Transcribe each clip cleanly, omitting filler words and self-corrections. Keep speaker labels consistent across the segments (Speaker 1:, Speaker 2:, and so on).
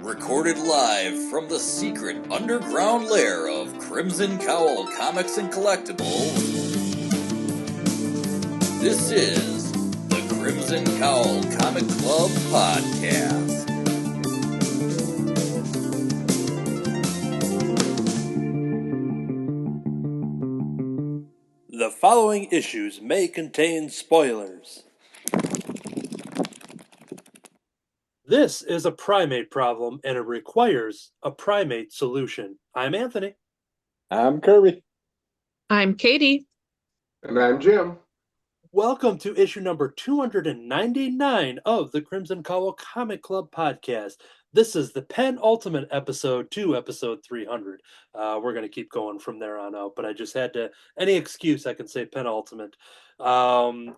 Speaker 1: recorded live from the secret underground lair of Crimson Cowl Comics and Collectibles. This is the Crimson Cowl Comic Club Podcast.
Speaker 2: The following issues may contain spoilers. This is a primate problem, and it requires a primate solution. I'm Anthony.
Speaker 3: I'm Kirby.
Speaker 4: I'm Katie.
Speaker 5: And I'm Jim.
Speaker 2: Welcome to issue number 299 of the Crimson Cowl Comic Club Podcast. This is the penultimate episode to episode 300. We're going to keep going from there on out, but I just had to, any excuse I can say penultimate.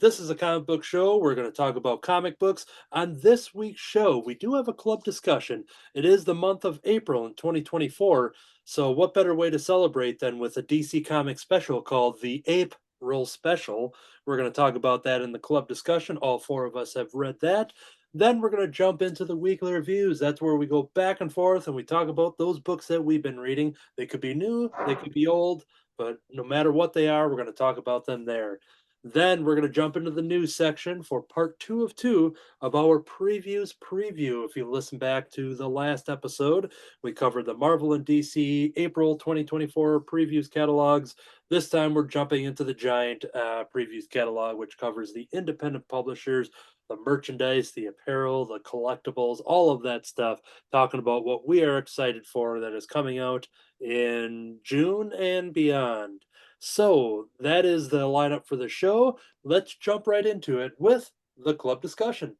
Speaker 2: This is a comic book show. We're going to talk about comic books. On this week's show, we do have a club discussion. It is the month of April in 2024, so what better way to celebrate than with a DC Comics special called the Ape-Ril special. We're going to talk about that in the club discussion. All four of us have read that. Then we're going to jump into the weekly reviews. That's where we go back and forth and we talk about those books that we've been reading. They could be new, they could be old, but no matter what they are, we're going to talk about them there. Then we're going to jump into the news section for part 2 of 2 of our previews preview. If you listen back to the last episode, we covered the Marvel and DC April 2024 previews catalogs. This time we're jumping into the giant previews catalog, which covers the independent publishers, the merchandise, the apparel, the collectibles, all of that stuff, talking about what we are excited for that is coming out in June and beyond. So that is the lineup for the show. Let's jump right into it with the club discussion.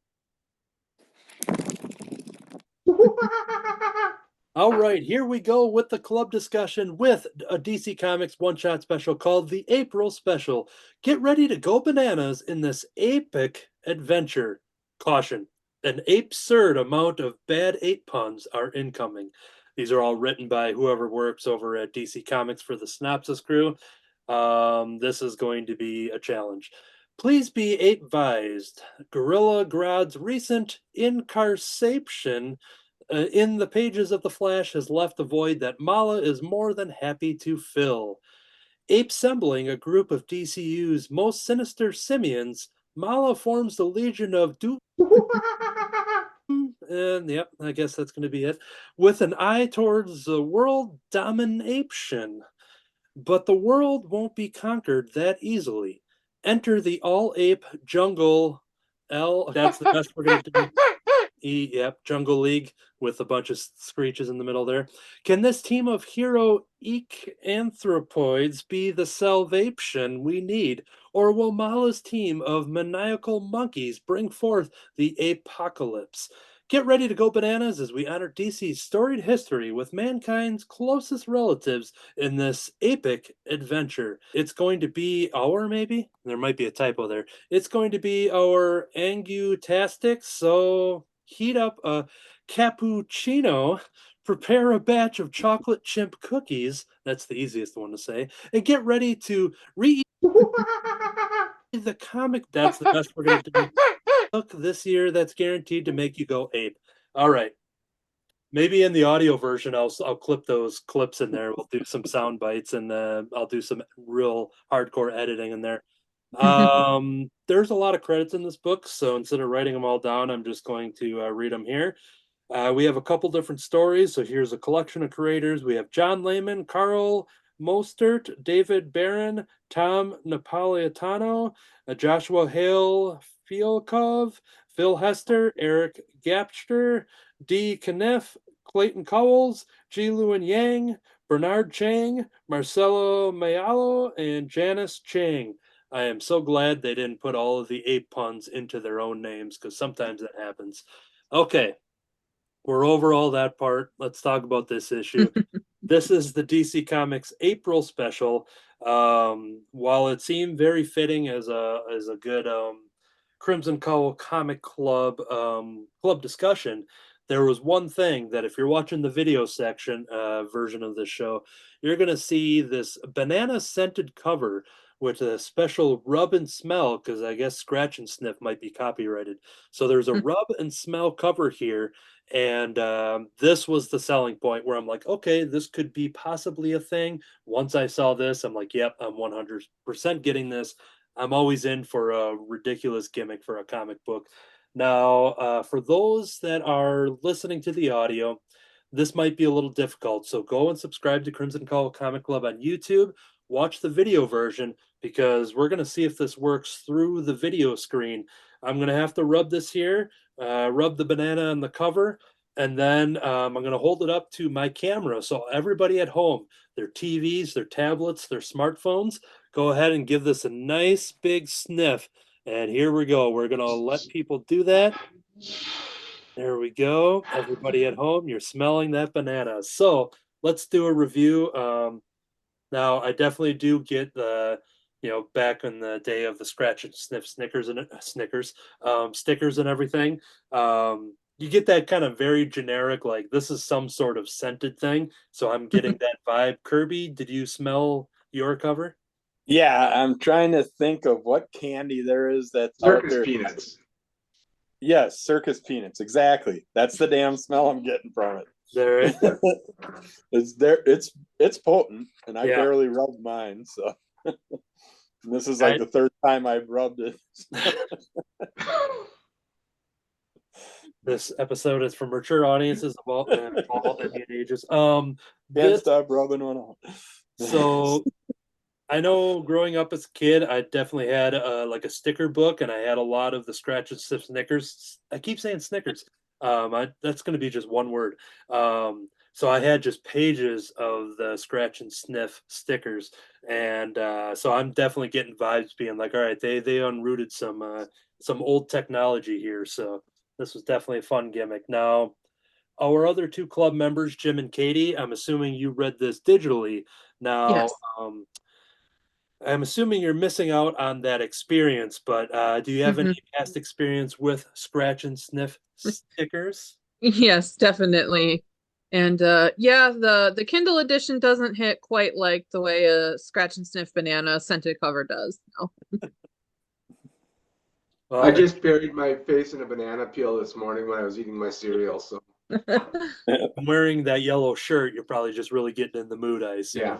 Speaker 2: All right, here we go with the club discussion with a DC Comics one-shot special called the Ape-Ril Special. Get ready to go bananas in this epic adventure. Caution, an absurd amount of bad ape puns are incoming. These are all written by whoever works over at DC Comics for the synopsis crew. This is going to be a challenge. Please be ape-vised. Gorilla Grodd's recent incarceration in the pages of The Flash has left a void that Mala is more than happy to fill. Ape-sembling a group of DCU's most sinister simians, Mala forms the Legion of Doom. And yep, I guess that's going to be it. With an eye towards the world domination. But the world won't be conquered that easily. Enter the all-ape jungle. That's the best we're going to do. Yep, Jungle League with a bunch of screeches in the middle there. Can this team of hero anthropoids be the salvation we need? Or will Mala's team of maniacal monkeys bring forth the apocalypse? Get ready to go bananas as we honor DC's storied history with mankind's closest relatives in this epic adventure. It's going to be maybe? There might be a typo there. It's going to be our Angutastic, so heat up a cappuccino, prepare a batch of chocolate chimp cookies, that's the easiest one to say, and get ready to read the comic. That's the best we're going to do. Look, this year that's guaranteed to make you go ape. All right. Maybe in the audio version, I'll clip those clips in there. We'll do some sound bites and I'll do some real hardcore editing in there. There's a lot of credits in this book, so instead of writing them all down, I'm just going to read them here. We have a couple different stories, so here's a collection of creators. We have John Layman, Carl Mostert, David Barron, Tom Napolitano, Joshua Hale Fialkov, Phil Hester, Eric Gapster, D. Kniff, Clayton Cowles, Ji Luen Yang, Bernard Chang, Marcelo Mayalo, and Janice Chang. I am so glad they didn't put all of the ape puns into their own names, because sometimes that happens. Okay, we're over all that part. Let's talk about this issue. This is the DC Comics April special. While it seemed very fitting as a good Crimson Cowl Comic Club club discussion, there was one thing that if you're watching the video section version of this show, you're going to see this banana scented cover with a special rub and smell, because I guess scratch and sniff might be copyrighted. So there's a rub and smell cover here, and this was the selling point where I'm like, okay, this could be possibly a thing. Once I saw this, I'm like, yep, I'm 100% getting this. I'm always in for a ridiculous gimmick for a comic book. Now, for those that are listening to the audio, this might be a little difficult. So go and subscribe to Crimson Cowl Comic Club on YouTube. Watch the video version because we're going to see if this works through the video screen. I'm going to have to rub this here, rub the banana on the cover, and then I'm going to hold it up to my camera. So everybody at home, their TVs, their tablets, their smartphones, go ahead and give this a nice big sniff. And here we go. We're going to let people do that. There we go. Everybody at home, you're smelling that banana. So let's do a review. Now, I definitely do get the, back in the day of the scratch and sniff stickers and everything. You get that kind of very generic, like this is some sort of scented thing. So I'm getting that vibe. Kirby, did you smell your cover?
Speaker 3: Yeah, I'm trying to think of what candy there is that's out
Speaker 5: Circus
Speaker 3: there.
Speaker 5: peanuts.
Speaker 3: Yes, circus peanuts. Exactly. That's the damn smell I'm getting from it.
Speaker 2: There.
Speaker 3: It's there. It's potent, and I
Speaker 2: Yeah.
Speaker 3: barely rubbed mine. So this is like the third time I've rubbed it.
Speaker 2: This episode is for mature audiences of all Indian ages.
Speaker 3: Can't stop rubbing one out.
Speaker 2: So I know growing up as a kid, I definitely had like a sticker book, and I had a lot of the scratch and sniff Snickers. I keep saying Snickers. That's going to be just one word. So I had just pages of the scratch and sniff stickers, and so I'm definitely getting vibes, being like, all right, they unrooted some old technology here. So this was definitely a fun gimmick. Now, our other two club members, Jim and Katie, I'm assuming you read this digitally. Now,
Speaker 4: Yes.
Speaker 2: I'm assuming you're missing out on that experience, but do you have any past experience with scratch and sniff stickers?
Speaker 4: Yes, definitely. And yeah, the Kindle edition doesn't hit quite like the way a scratch and sniff banana scented cover does. No.
Speaker 2: Well,
Speaker 5: I just buried my face in a banana peel this morning when I was eating my cereal. So
Speaker 2: wearing that yellow shirt, you're probably just really getting in the mood, I assume.
Speaker 5: yeah,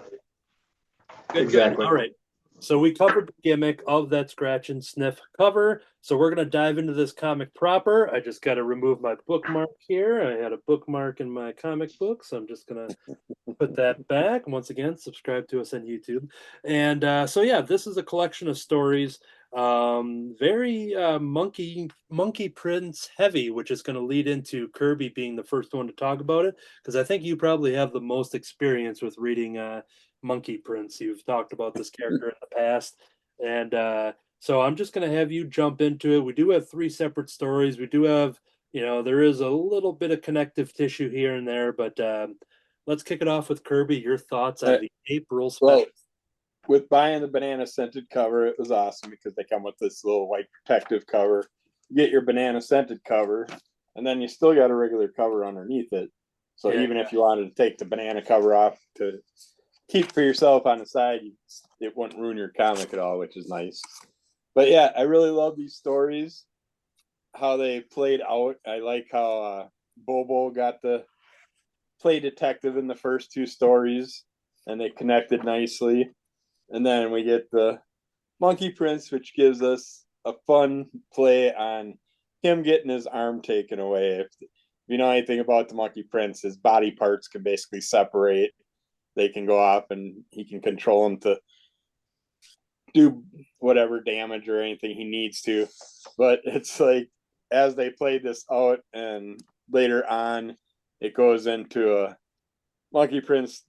Speaker 2: Good,
Speaker 5: exactly.
Speaker 2: Good. All right. So we covered the gimmick of that scratch and sniff cover. So we're going to dive into this comic proper. I just got to remove my bookmark here. I had a bookmark in my comic book, so I'm just going to put that back. Once again, subscribe to us on YouTube. And so yeah, this is a collection of stories, very monkey prince heavy, which is going to lead into Kirby being the first one to talk about it, because I think you probably have the most experience with reading Monkey Prince. You've talked about this character in the past, and so I'm just going to have you jump into it. We do have three separate stories. We do have, there is a little bit of connective tissue here and there, but let's kick it off with Kirby. Your thoughts on the Ape-Ril special?
Speaker 3: Well, with buying the banana scented cover, it was awesome because they come with this little white protective cover. You get your banana scented cover, and then you still got a regular cover underneath it. So even if you wanted to take the banana cover off to keep for yourself on the side, it wouldn't ruin your comic at all, which is nice. But yeah, I really love these stories, how they played out. I like how Bobo got to play detective in the first two stories, and they connected nicely. And then we get the Monkey Prince, which gives us a fun play on him getting his arm taken away. If you know anything about the Monkey Prince, his body parts can basically separate. They can go off and he can control them to do whatever damage or anything he needs to. But it's like, as they played this out, and later on, it goes into a Monkey Prince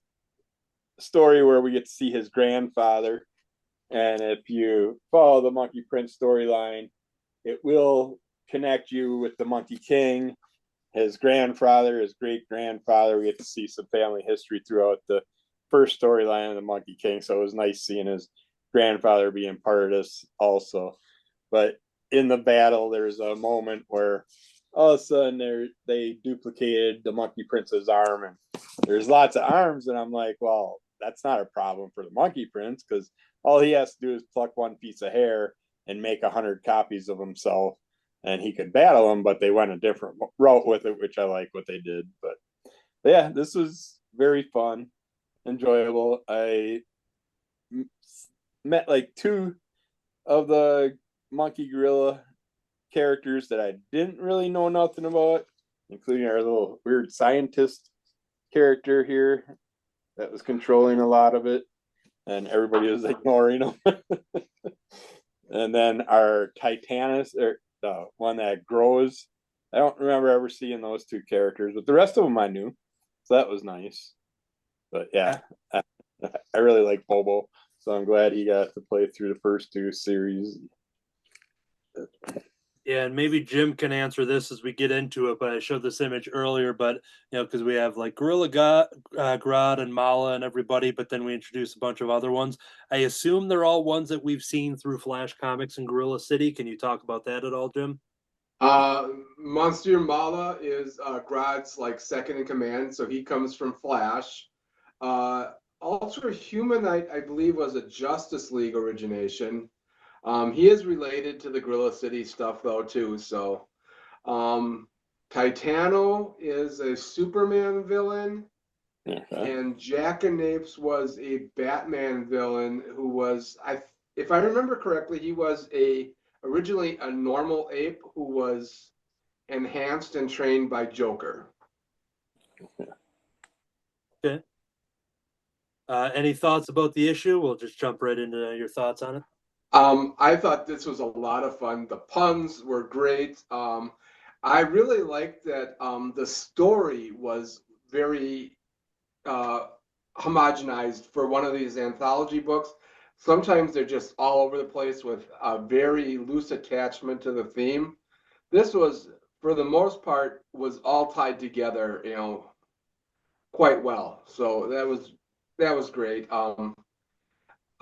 Speaker 3: story where we get to see his grandfather. And if you follow the Monkey Prince storyline, it will connect you with the Monkey King, his grandfather, his great grandfather. We get to see some family history throughout the first storyline of the Monkey King. So it was nice seeing his grandfather being part of this also. But in the battle, there's a moment where all of a sudden they duplicated the Monkey Prince's arm, and there's lots of arms, and I'm like, well, that's not a problem for the Monkey Prince because all he has to do is pluck one piece of hair and make 100 copies of himself, and he could battle him. But they went a different route with it, which I like what they did. But yeah, this was very fun, enjoyable. I met like 2 of the monkey gorilla characters that I didn't really know nothing about, including our little weird scientist character here that was controlling a lot of it, and everybody was ignoring him. And then our Titanus, or the one that grows, I don't remember ever seeing those 2 characters, but the rest of them I knew, so that was nice. But yeah, I really like Bobo, so I'm glad he got to play through the first 2 series.
Speaker 2: Yeah, and maybe Jim can answer this as we get into it, but I showed this image earlier, but because we have like Gorilla Grodd and Mala and everybody, but then we introduce a bunch of other ones. I assume they're all ones that we've seen through Flash Comics and Gorilla City. Can you talk about that at all, Jim?
Speaker 5: Monsieur Mala is Grodd's like second in command, so he comes from Flash. Ultra Human, I believe, was a Justice League origination. He is related to the Gorilla City stuff though too. So, Titano is a Superman villain, and Jackanapes was a Batman villain who was, if I remember correctly, he was originally a normal ape who was enhanced and trained by Joker.
Speaker 2: Okay. Any thoughts about the issue? We'll just jump right into your thoughts on it.
Speaker 5: I thought this was a lot of fun. The puns were great. I really liked that the story was very homogenized for one of these anthology books. Sometimes they're just all over the place with a very loose attachment to the theme. This was, for the most part, was all tied together, quite well. So that was great.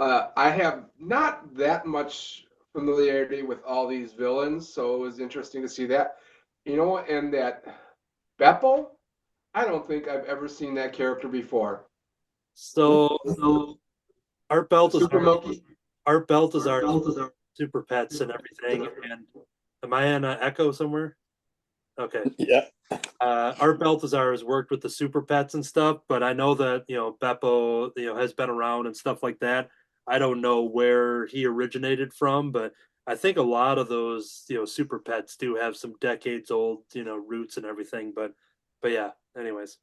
Speaker 5: I have not that much familiarity with all these villains, so it was interesting to see that. And that Beppo, I don't think I've ever seen that character before.
Speaker 2: So Art Belt is
Speaker 5: Super Monkey.
Speaker 2: Art Belt is our super pets and everything. And am I in an echo somewhere? Okay.
Speaker 3: Yeah.
Speaker 2: Art Baltazar has worked with the super pets and stuff, but I know that Beppo has been around and stuff like that. I don't know where he originated from, but I think a lot of those super pets do have some decades old roots and everything. But yeah. Anyways,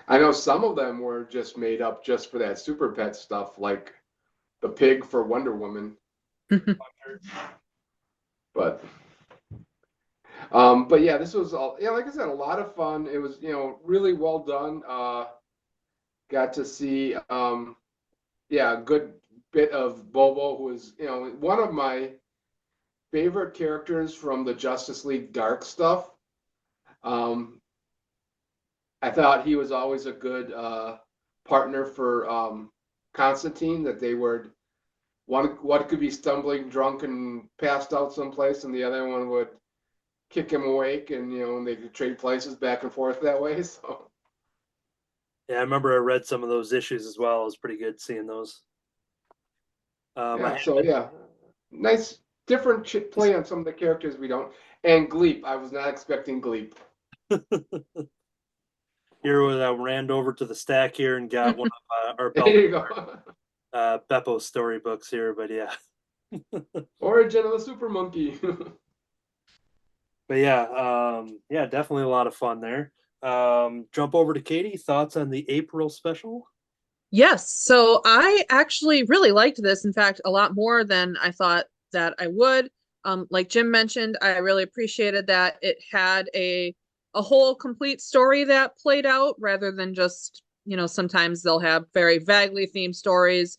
Speaker 5: I know some of them were just made up just for that super pet stuff, like the pig for Wonder Woman. But yeah, this was all, like I said, a lot of fun. It was, really well done. Got to see, a good bit of Bobo, who is, one of my favorite characters from the Justice League Dark stuff. I thought he was always a good partner for Constantine, that they were, one could be stumbling drunk and passed out someplace, and the other one would kick him awake, and they could trade places back and forth that way. So
Speaker 2: yeah, I remember I read some of those issues as well. It was pretty good seeing those.
Speaker 5: Nice different play on some of the characters we don't. And Gleep, I was not expecting Gleep.
Speaker 2: Here, I ran over to the stack here and got one of our Beppo storybooks here, but yeah.
Speaker 5: Origin of the Super Monkey.
Speaker 2: But yeah, definitely a lot of fun there. Jump over to Katie. Thoughts on the Ape-Ril special?
Speaker 4: Yes, so I actually really liked this. In fact, a lot more than I thought that I would. Like Jim mentioned, I really appreciated that it had a whole complete story that played out rather than just, sometimes they'll have very vaguely themed stories.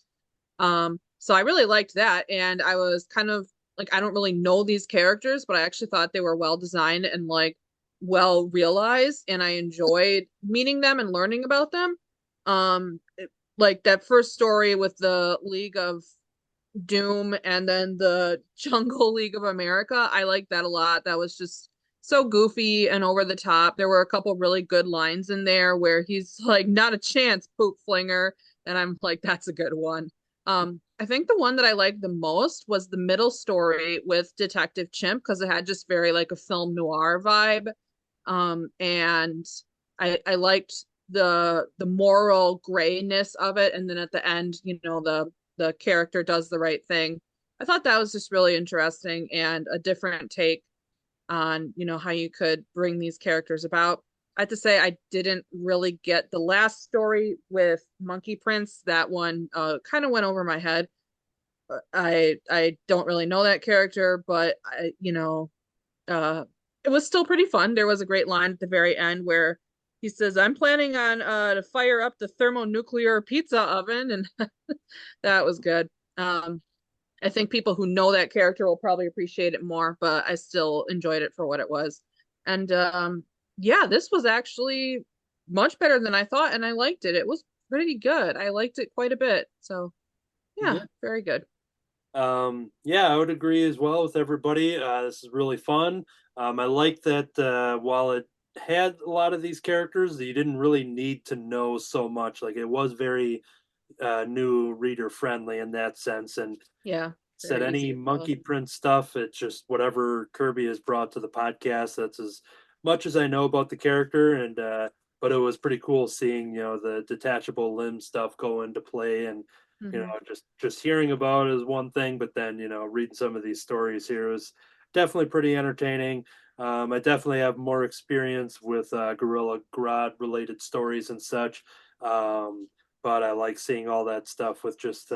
Speaker 4: So I really liked that, and I was kind of like, I don't really know these characters, but I actually thought they were well designed and like well realized, and I enjoyed meeting them and learning about them. Like that first story with the League of Doom and then the Jungle League of America, I liked that a lot. That was just so goofy and over the top. There were a couple really good lines in there where he's like, not a chance, poop flinger. and I'm like, that's a good one. I think the one that I liked the most was the middle story with Detective Chimp because it had just very like a film noir vibe. And I liked the moral grayness of it, and then at the end, the character does the right thing. I thought that was just really interesting and a different take on, how you could bring these characters about. I have to say I didn't really get the last story with Monkey Prince. That one kind of went over my head. I don't really know that character, but it was still pretty fun. There was a great line at the very end where he says, "I'm planning on to fire up the thermonuclear pizza oven," and that was good. I think people who know that character will probably appreciate it more, but I still enjoyed it for what it was. And yeah, this was actually much better than I thought, and I liked it. It was pretty good. I liked it quite a bit. So yeah, very good.
Speaker 2: Yeah, I would agree as well with everybody. This is really fun. I like that while it had a lot of these characters, you didn't really need to know so much. Like it was very new reader friendly in that sense. And
Speaker 4: Yeah,
Speaker 2: said
Speaker 4: very easy
Speaker 2: any
Speaker 4: to follow.
Speaker 2: Monkey Prince stuff, it's just whatever Kirby has brought to the podcast. That's as much as I know about the character. And but it was pretty cool seeing the detachable limb stuff go into play, and
Speaker 4: Mhm.
Speaker 2: just hearing about it is one thing, but then reading some of these stories here was definitely pretty entertaining. I definitely have more experience with Gorilla Grodd related stories and such, but I like seeing all that stuff with just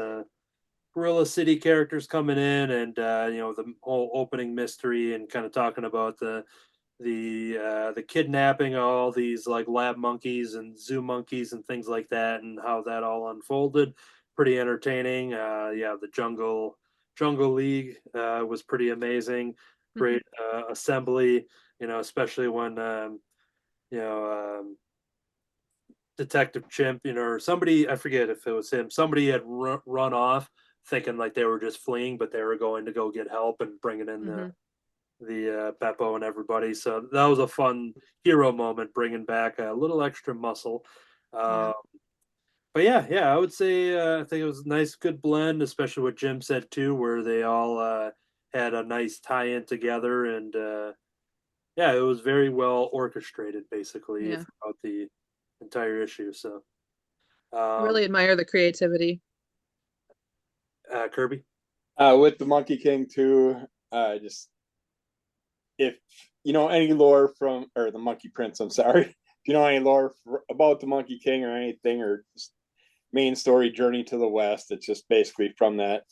Speaker 2: Gorilla City characters coming in, and the whole opening mystery, and kind of talking about the kidnapping of all these like lab monkeys and zoo monkeys and things like that, and how that all unfolded. Pretty entertaining. Yeah, the Jungle League was pretty amazing. Great assembly. Especially when you know Detective Chimp, or somebody, I forget if it was him, somebody had run off thinking like they were just fleeing, but they were going to go get help and bringing in the Beppo and everybody. So that was a fun hero moment, bringing back a little extra muscle.
Speaker 4: Yeah.
Speaker 2: Uh, but yeah, I would say I think it was a nice, good blend, especially what Jim said too, where they all had a nice tie-in together, and yeah, it was very well orchestrated, basically
Speaker 4: Yeah.
Speaker 2: throughout the entire issue. So,
Speaker 4: I really admire the creativity.
Speaker 2: Kirby.
Speaker 3: With the Monkey King too, just if you know any lore from or the Monkey Prince, I'm sorry, if you know any lore about the Monkey King or anything, or just main story Journey to the West, it's just basically from that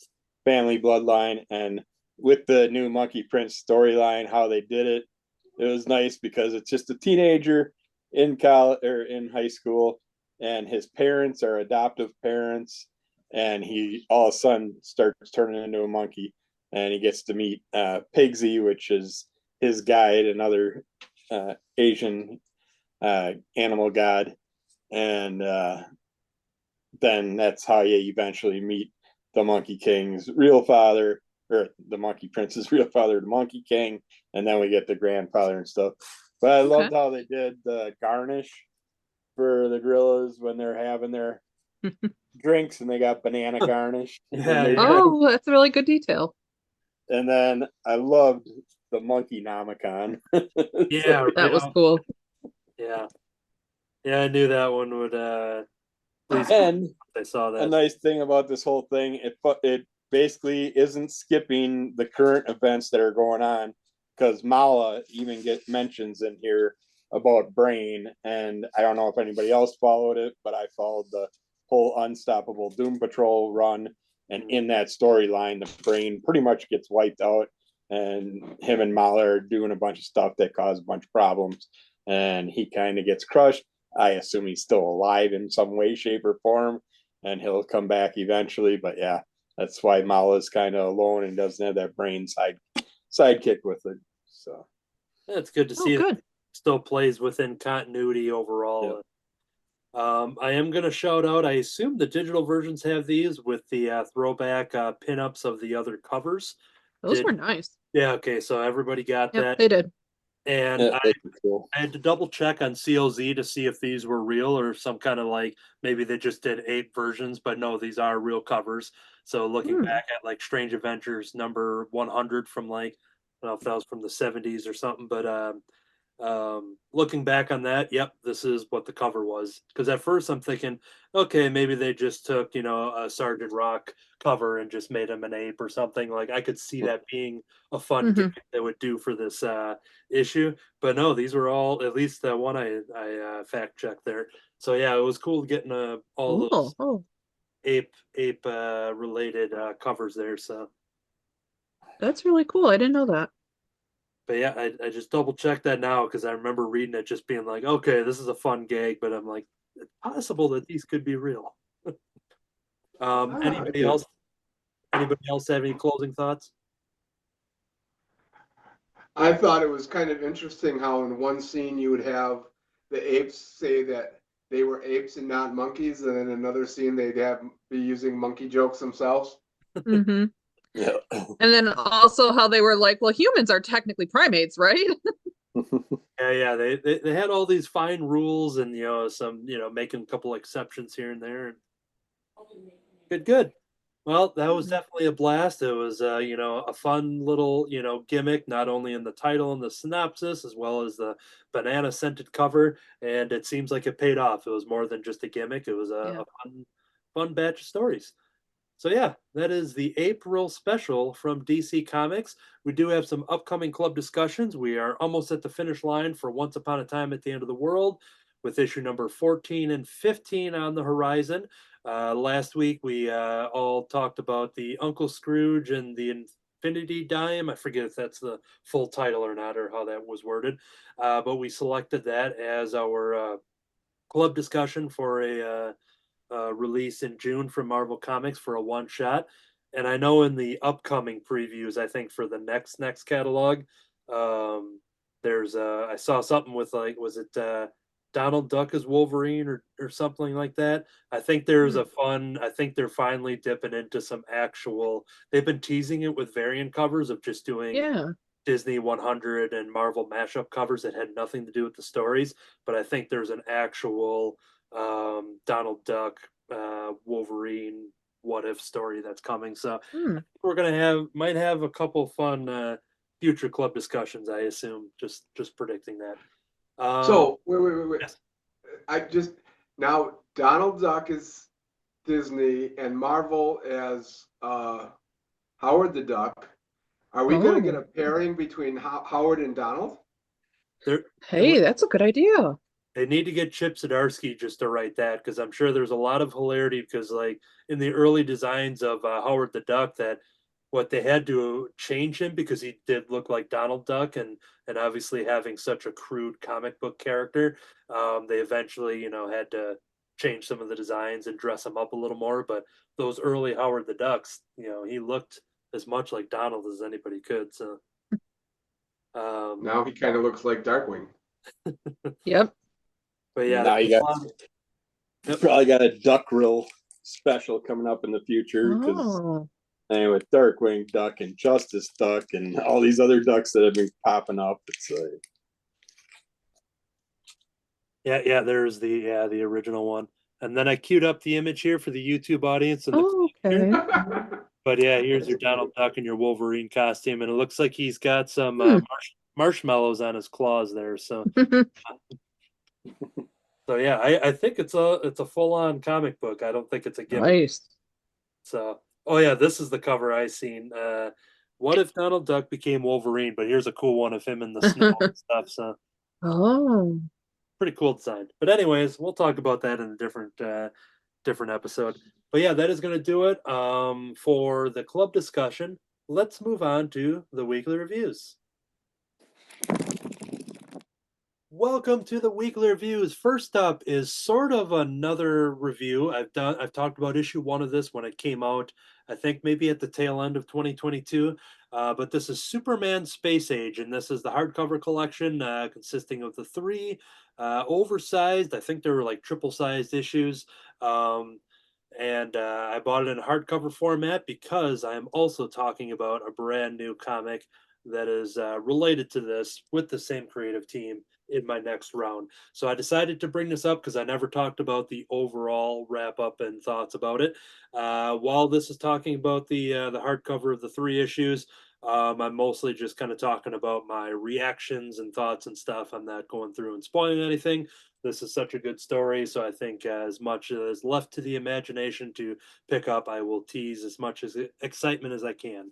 Speaker 3: family bloodline. And with the new Monkey Prince storyline, how they did it, it was nice because it's just a teenager in college or in high school, and his parents are adoptive parents, and he all of a sudden starts turning into a monkey, and he gets to meet Pigsy, which is his guide, another Asian animal god, and then that's how you eventually meet the Monkey King's real father, or the Monkey Prince's real father, the Monkey King, and then we get the grandfather and stuff. But I loved how they did the garnish for the gorillas when they're having their drinks, and they got banana garnish.
Speaker 2: Yeah.
Speaker 4: Oh, that's a really good detail.
Speaker 3: And then I loved the monkey nomicon.
Speaker 2: Yeah,
Speaker 4: That was cool.
Speaker 2: yeah, I knew that one would please.
Speaker 3: And
Speaker 2: I saw
Speaker 3: a
Speaker 2: that.
Speaker 3: nice thing about this whole thing, it basically isn't skipping the current events that are going on, because Mala even mentions in here about Brain, and I don't know if anybody else followed it, but I followed the whole Unstoppable Doom Patrol run, and in that storyline, the Brain pretty much gets wiped out, and him and Mala are doing a bunch of stuff that cause a bunch of problems, and he kind of gets crushed. I assume he's still alive in some way, shape, or form, and he'll come back eventually. But yeah, that's why Mala's kind of alone and doesn't have that Brain sidekick with it. So
Speaker 2: Yeah, it's good to
Speaker 4: Oh,
Speaker 2: see that
Speaker 4: good.
Speaker 2: it still plays within continuity overall. I am going to shout out, I assume the digital versions have these with the throwback pinups of the other covers.
Speaker 4: Those were nice.
Speaker 2: Yeah, okay, so everybody got
Speaker 4: Yep,
Speaker 2: that.
Speaker 4: they did.
Speaker 2: And
Speaker 3: Yeah, those are cool.
Speaker 2: I had to double check on CLZ to see if these were real or some kind of like maybe they just did ape versions, but no, these are real covers. So looking
Speaker 4: Hmm.
Speaker 2: back at like Strange Adventures number 100 from like I don't know if that was from the 70s or something, but looking back on that, yep, this is what the cover was. Because at first I'm thinking, okay, maybe they just took a Sergeant Rock cover and just made him an ape or something. Like I could see that being a fun
Speaker 4: Hmm.
Speaker 2: gimmick they would do for this issue. But no, these were all at least the one I fact checked there. So yeah, it was cool getting all those
Speaker 4: Cool. Oh,
Speaker 2: ape related covers there. So.
Speaker 4: that's really cool. I didn't know that.
Speaker 2: But yeah, I just double checked that now because I remember reading it just being like, okay, this is a fun gag, but I'm like, it's possible that these could be real. Anybody else? Anybody else have any closing thoughts?
Speaker 5: I thought it was kind of interesting how in one scene you would have the apes say that they were apes and not monkeys, and in another scene they'd be using monkey jokes themselves.
Speaker 4: Hmm.
Speaker 3: Yeah.
Speaker 4: And then also how they were like, well, humans are technically primates, right?
Speaker 2: Yeah, they had all these fine rules and some making a couple exceptions here and there. Good. Well, that was definitely a blast. It was a fun little gimmick, not only in the title and the synopsis as well as the banana scented cover, and it seems like it paid off. It was more than just a gimmick. It was
Speaker 4: Yeah.
Speaker 2: a fun batch of stories. So yeah, that is the Ape-Ril special from DC Comics. We do have some upcoming club discussions. We are almost at the finish line for Once Upon a Time at the End of the World, with issue number 14 and 15 on the horizon. Last week we all talked about the Uncle Scrooge and the Infinity Dime. I forget if that's the full title or not, or how that was worded. But we selected that as our club discussion for a release in June from Marvel Comics for a one shot. And I know in the upcoming previews, I think for the next catalog, there's I saw something with like was it Donald Duck as Wolverine or something like that. I think there's a fun. I think they're finally dipping into some actual. They've been teasing it with variant covers of just doing
Speaker 4: Yeah.
Speaker 2: Disney 100 and Marvel mashup covers that had nothing to do with the stories. But I think there's an actual Donald Duck, Wolverine, what if story that's coming. So
Speaker 4: Hmm.
Speaker 2: we're gonna might have a couple fun future club discussions. I assume just predicting that.
Speaker 5: So wait.
Speaker 2: Yes.
Speaker 5: I just now Donald Duck is Disney and Marvel as Howard the Duck. Are we going to get
Speaker 4: Oh,
Speaker 5: a pairing between Howard and Donald?
Speaker 2: They're,
Speaker 4: hey, that's a good idea.
Speaker 2: they need to get Chip Zdarsky just to write that because I'm sure there's a lot of hilarity because like in the early designs of Howard the Duck that what they had to change him because he did look like Donald Duck and obviously having such a crude comic book character, they eventually had to change some of the designs and dress him up a little more. But those early Howard the Ducks, he looked as much like Donald as anybody could. So
Speaker 5: Now he kind of looks like Darkwing.
Speaker 4: Yep.
Speaker 2: but yeah,
Speaker 3: Now you
Speaker 2: Yep.
Speaker 3: probably got a Duck-Ril special coming up in the future because
Speaker 4: Oh,
Speaker 3: with Darkwing Duck and Justice Duck and all these other ducks that have been popping up, it's like
Speaker 2: Yeah, there's the original one. And then I queued up the image here for the YouTube audience and the
Speaker 4: okay.
Speaker 2: but yeah, here's your Donald Duck and your Wolverine costume, and it looks like he's got some
Speaker 4: Hmm.
Speaker 2: marshmallows on his claws there. So yeah, I think it's a full on comic book. I don't think it's a gimmick.
Speaker 4: Nice.
Speaker 2: So oh yeah, this is the cover I seen. What if Donald Duck became Wolverine? But here's a cool one of him in the snow and stuff. So
Speaker 4: Oh,
Speaker 2: pretty cool design. But anyways, we'll talk about that in a different episode. But yeah, that is going to do it for the club discussion. Let's move on to the weekly reviews. Welcome to the weekly reviews. First up is sort of another review. I've talked about issue 1 of this when it came out. I think maybe at the tail end of 2022. But this is Superman Space Age, and this is the hardcover collection consisting of the 3 oversized. I think they were like triple-sized issues. And I bought it in hardcover format because I am also talking about a brand new comic that is related to this with the same creative team in my next round. So I decided to bring this up because I never talked about the overall wrap up and thoughts about it. While this is talking about the hardcover of the 3 issues, I'm mostly just kind of talking about my reactions and thoughts and stuff. I'm not going through and spoiling anything. This is such a good story, so I think as much as left to the imagination to pick up, I will tease as much as excitement as I can.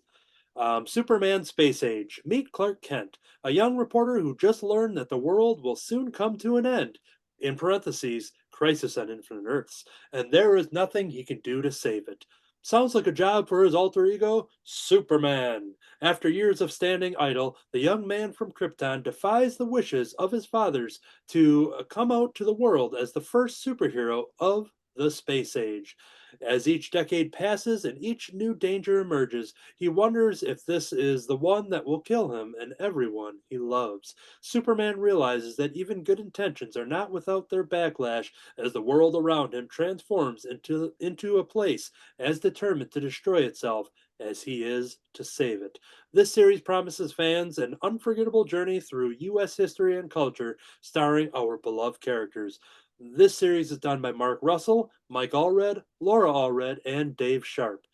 Speaker 2: Superman Space Age. Meet Clark Kent, a young reporter who just learned that the world will soon come to an end. In parentheses, crisis on Infinite Earths, and there is nothing he can do to save it. Sounds like a job for his alter ego, Superman. After years of standing idle, the young man from Krypton defies the wishes of his fathers to come out to the world as the first superhero of the space age. As each decade passes and each new danger emerges, he wonders if this is the one that will kill him and everyone he loves. Superman realizes that even good intentions are not without their backlash as the world around him transforms into a place as determined to destroy itself as he is to save it. This series promises fans an unforgettable journey through U.S. history and culture, starring our beloved characters. This series is done by Mark Russell, Mike Allred, Laura Allred, and Dave Sharp.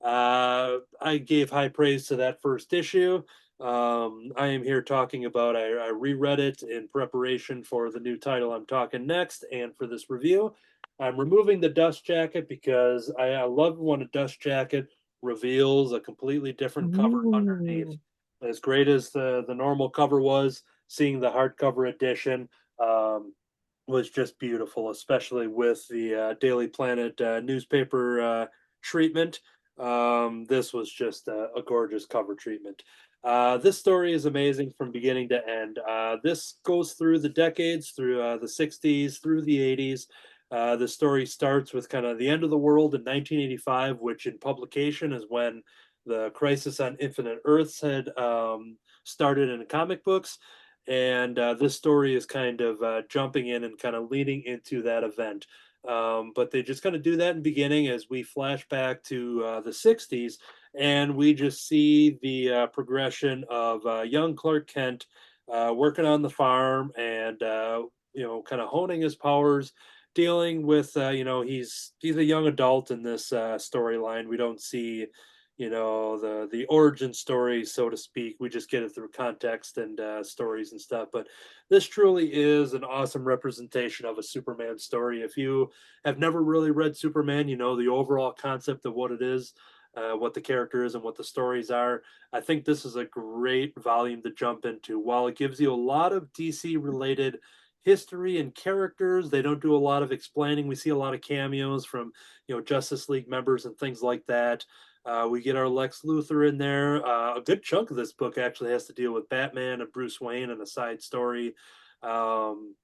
Speaker 2: I gave high praise to that first issue. I am here talking about, I reread it in preparation for the new title I'm talking next and for this review. I'm removing the dust jacket because I love when a dust jacket reveals a completely different cover underneath.
Speaker 4: Ooh.
Speaker 2: As great as the normal cover was, seeing the hardcover edition, was just beautiful, especially with the Daily Planet newspaper treatment. This was just a gorgeous cover treatment. This story is amazing from beginning to end. This goes through the decades, through the 60s, through the 80s. The story starts with kind of the end of the world in 1985, which in publication is when the Crisis on Infinite Earths had started in comic books. And this story is kind of jumping in and kind of leading into that event. But they just kind of do that in the beginning as we flash back to the 60s, and we just see the progression of young Clark Kent working on the farm and kind of honing his powers, dealing with he's a young adult in this storyline. We don't see the origin story, so to speak. We just get it through context and stories and stuff. But this truly is an awesome representation of a Superman story. If you have never really read Superman, you know the overall concept of what it is, what the character is, and what the stories are. I think this is a great volume to jump into. While it gives you a lot of DC related history and characters, they don't do a lot of explaining. We see a lot of cameos from Justice League members and things like that. We get our Lex Luthor in there. A good chunk of this book actually has to deal with Batman and Bruce Wayne and a side story, um,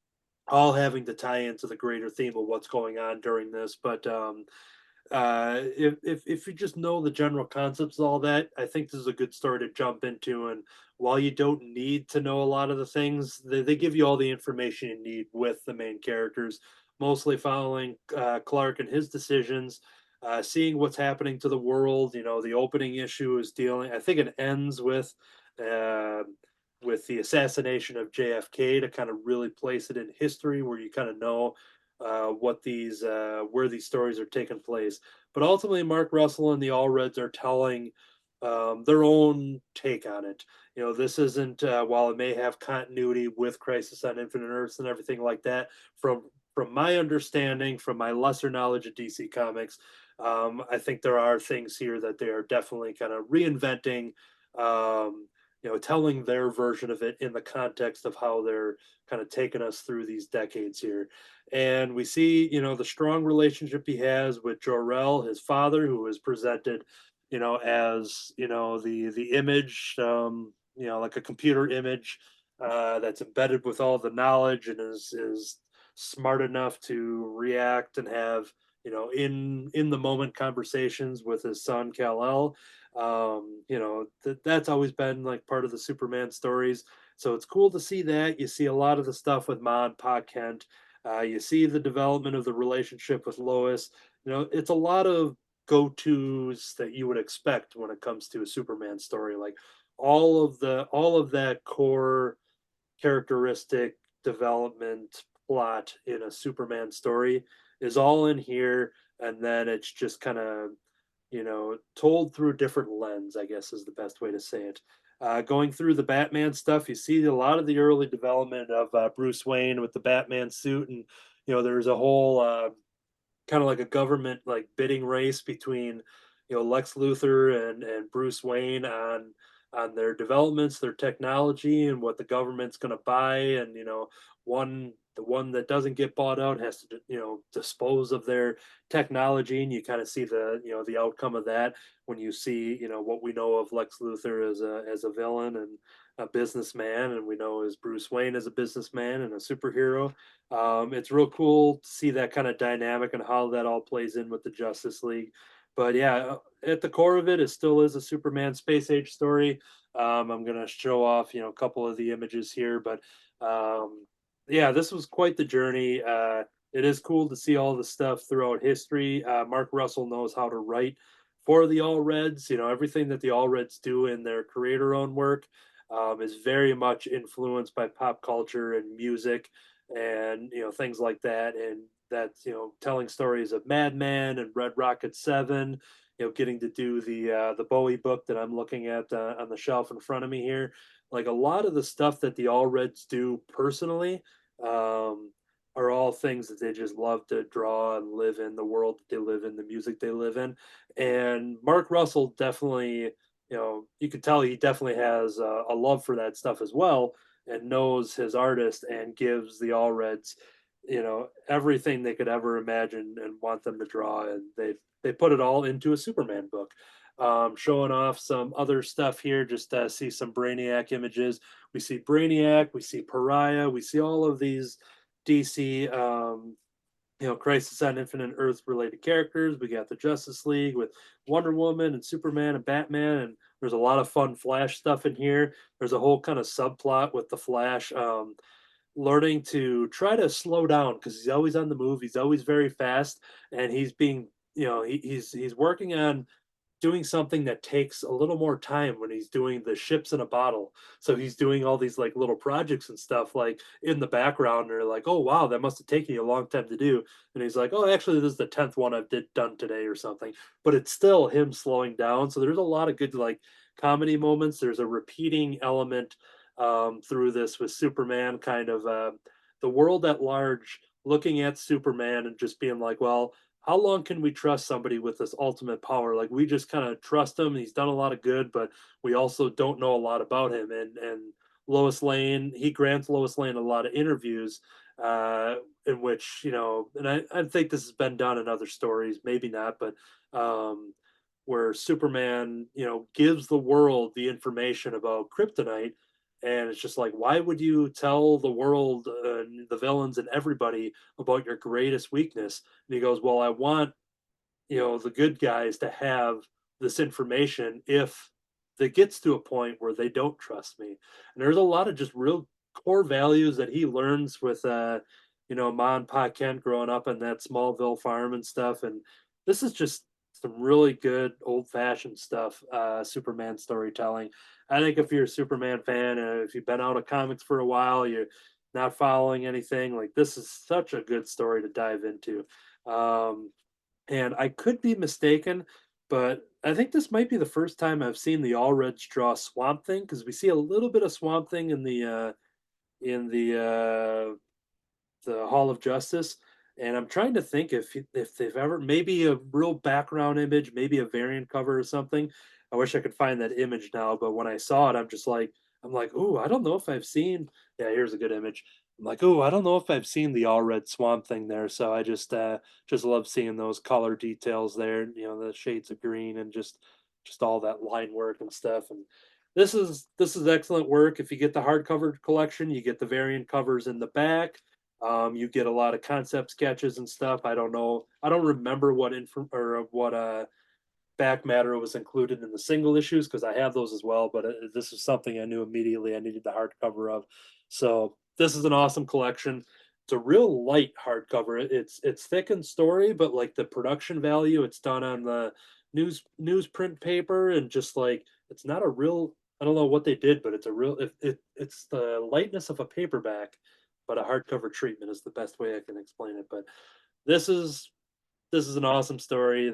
Speaker 2: all having to tie into the greater theme of what's going on during this. But if you just know the general concepts of all that, I think this is a good story to jump into. And while you don't need to know a lot of the things, they give you all the information you need with the main characters, mostly following Clark and his decisions, seeing what's happening to the world. The opening issue is dealing. I think it ends uh, with the assassination of JFK to kind of really place it in history, where you kind of know what these where these stories are taking place. But ultimately, Mark Russell and the Allreds are telling their own take on it. This isn't while it may have continuity with Crisis on Infinite Earths and everything like that. From my understanding, from my lesser knowledge of DC Comics, I think there are things here that they are definitely kind of reinventing. Telling their version of it in the context of how they're kind of taking us through these decades here. And we see, the strong relationship he has with Jor-El, his father, who is presented, as the image, like a computer image that's embedded with all the knowledge and is smart enough to react and have in the moment conversations with his son Kal-El. That's always been like part of the Superman stories. So it's cool to see that. You see a lot of the stuff with Ma and Pa Kent. You see the development of the relationship with Lois. It's a lot of go-tos that you would expect when it comes to a Superman story. Like, all of that core characteristic development plot in a Superman story is all in here, and then it's just kind of, told through a different lens, I guess is the best way to say it. Going through the Batman stuff, you see a lot of the early development of Bruce Wayne with the Batman suit, and there's a whole kind of like a government like bidding race between Lex Luthor and Bruce Wayne on their developments, their technology, and what the government's going to buy. And the one that doesn't get bought out has to dispose of their technology, and you kind of see the outcome of that when you see what we know of Lex Luthor as a villain and a businessman, and we know as Bruce Wayne as a businessman and a superhero. It's real cool to see that kind of dynamic and how that all plays in with the Justice League. But yeah, at the core of it, it still is a Superman space age story. I'm gonna show off, a couple of the images here, but yeah, this was quite the journey. It is cool to see all the stuff throughout history. Mark Russell knows how to write for the All Reds. Everything that the All Reds do in their creator-owned work is very much influenced by pop culture and music and things like that. And that's telling stories of Madman and Red Rocket 7. Getting to do the Bowie book that I'm looking at on the shelf in front of me here. Like a lot of the stuff that the All Reds do personally are all things that they just love to draw and live in, the world that they live in, the music they live in. And Mark Russell definitely, you could tell he definitely has a love for that stuff as well, and knows his artist and gives the All Reds, everything they could ever imagine and want them to draw. And they put it all into a Superman book. Showing off some other stuff here, just see some Brainiac images. We see Brainiac, we see Pariah, we see all of these DC, Crisis on Infinite Earth related characters. We got the Justice League with Wonder Woman and Superman and Batman, and there's a lot of fun Flash stuff in here. There's a whole kind of subplot with the Flash learning to try to slow down because he's always on the move. He's always very fast, and he's being, he's working on doing something that takes a little more time when he's doing the ships in a bottle. So he's doing all these like little projects and stuff like in the background. They're like, oh wow, that must have taken you a long time to do. And he's like, oh, actually, this is the 10th one I've done today or something. But it's still him slowing down. So there's a lot of good like comedy moments. There's a repeating element through this with Superman, kind of the world at large looking at Superman and just being like, well, how long can we trust somebody with this ultimate power? Like we just kind of trust him. He's done a lot of good, but we also don't know a lot about him. And Lois Lane, he grants Lois Lane a lot of interviews in which, and I think this has been done in other stories, maybe not, but where Superman, gives the world the information about kryptonite. And it's just like, why would you tell the world, the villains and everybody about your greatest weakness? And he goes, well, I want, the good guys to have this information if it gets to a point where they don't trust me. And there's a lot of just real core values that he learns with, Ma and Pa Kent growing up on that Smallville farm and stuff. And this is just some really good old fashioned stuff, Superman storytelling. I think if you're a Superman fan and if you've been out of comics for a while, you're not following anything, like this is such a good story to dive into. And I could be mistaken, but I think this might be the first time I've seen the All Reds draw Swamp Thing, because we see a little bit of Swamp Thing in the Hall of Justice. And I'm trying to think if they've ever, maybe a real background image, maybe a variant cover or something. I wish I could find that image now, but when I saw it, I'm like, oh, I don't know if I've seen. Yeah, here's a good image. I'm like, oh, I don't know if I've seen the All Red Swamp Thing there. So I just love seeing those color details there. The shades of green and just all that line work and stuff. And this is excellent work. If you get the hardcover collection, you get the variant covers in the back. You get a lot of concept sketches and stuff. I don't know. I don't remember what back matter was included in the single issues because I have those as well. But this is something I knew immediately I needed the hardcover of. So this is an awesome collection. It's a real light hardcover. It's thick in story, but like the production value, it's done on the newsprint paper and just like it's not a I don't know what they did, but it's a real it's the lightness of a paperback, but a hardcover treatment is the best way I can explain it. But this is an awesome story.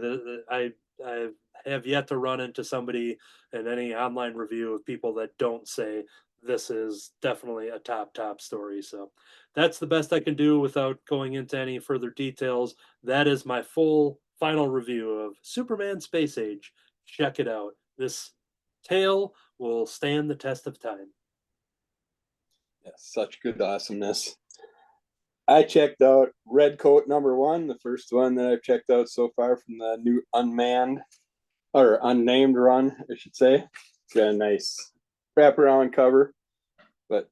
Speaker 2: I have yet to run into somebody in any online review of people that don't say this is definitely a top story. So that's the best I can do without going into any further details. That is my full final review of Superman Space Age. Check it out. This tale will stand the test of time.
Speaker 3: Yeah, such good awesomeness. I checked out Redcoat #1, the first one that I've checked out so far from the new unmanned or unnamed run, I should say. It's got a nice wraparound cover, but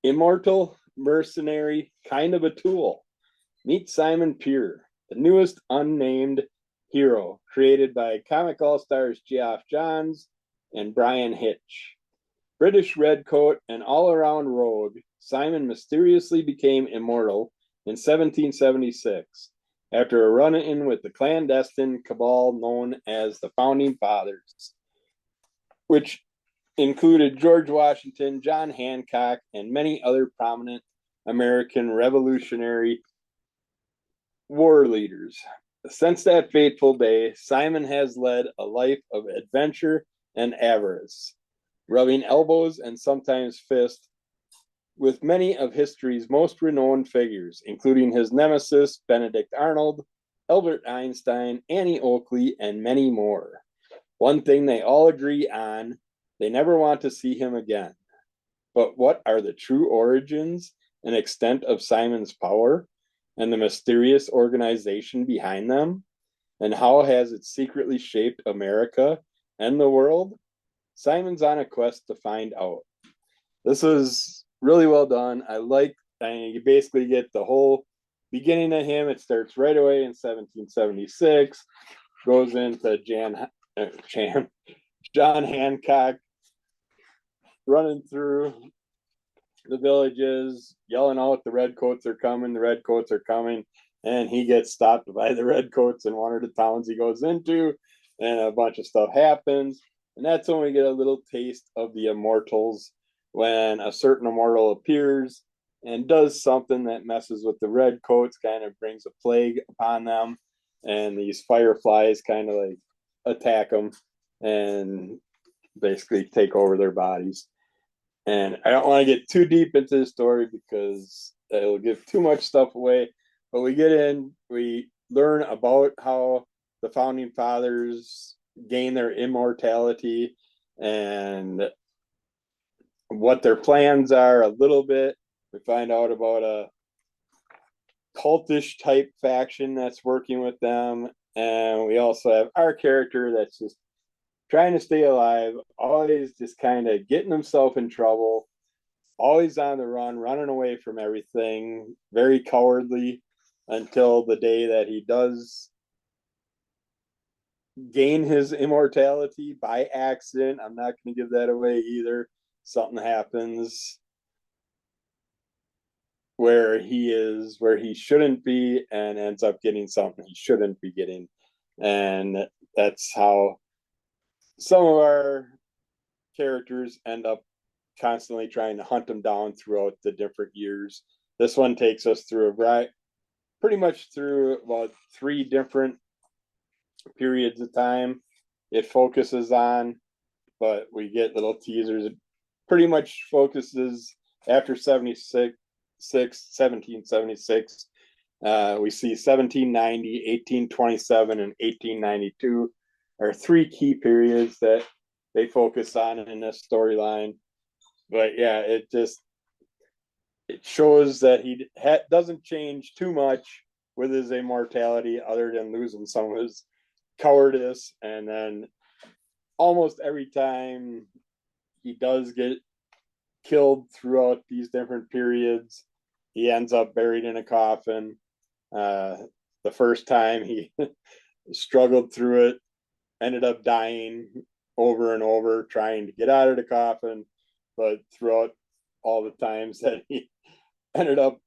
Speaker 3: immortal, mercenary, kind of a tool. Meet Simon Pure, the newest unnamed hero created by comic all-stars Geoff Johns and Brian Hitch. British redcoat and all-around rogue, Simon mysteriously became immortal in 1776 after a run-in with the clandestine cabal known as the Founding Fathers, which included George Washington, John Hancock, and many other prominent American Revolutionary War leaders. Since that fateful day, Simon has led a life of adventure and avarice, rubbing elbows and sometimes fists with many of history's most renowned figures, including his nemesis, Benedict Arnold, Albert Einstein, Annie Oakley, and many more. One thing they all agree on, they never want to see him again. But what are the true origins and extent of Simon's power and the mysterious organization behind them? And how has it secretly shaped America and the world? Simon's on a quest to find out. This was really well done. You basically get the whole beginning of him. It starts right away in 1776, goes into John Hancock running through the villages, yelling out, the redcoats are coming, and he gets stopped by the redcoats in one of the towns he goes into, and a bunch of stuff happens. And that's when we get a little taste of the immortals, when a certain immortal appears and does something that messes with the redcoats, kind of brings a plague upon them, and these fireflies kind of like attack them and basically take over their bodies. And I don't want to get too deep into the story because it'll give too much stuff away, but we learn about how the Founding Fathers gain their immortality and what their plans are a little bit. We find out about a cultish type faction that's working with them, and we also have our character that's just trying to stay alive, always just kind of getting himself in trouble, always on the run, running away from everything, very cowardly, until the day that he does gain his immortality by accident. I'm not going to give that away either. Something happens where he shouldn't be and ends up getting something he shouldn't be getting. And that's how some of our characters end up constantly trying to hunt him down throughout the different years. This one takes us through pretty much through about 3 different periods of time it focuses on, but we get little teasers. It pretty much focuses after 1776. We see 1790, 1827, and 1892 are 3 key periods that they focus on in this storyline. But yeah, it shows that he doesn't change too much with his immortality, other than losing some of his cowardice. And then almost every time he does get killed throughout these different periods, he ends up buried in a coffin. The first time he struggled through it, ended up dying over and over trying to get out of the coffin, but throughout all the times that he ended up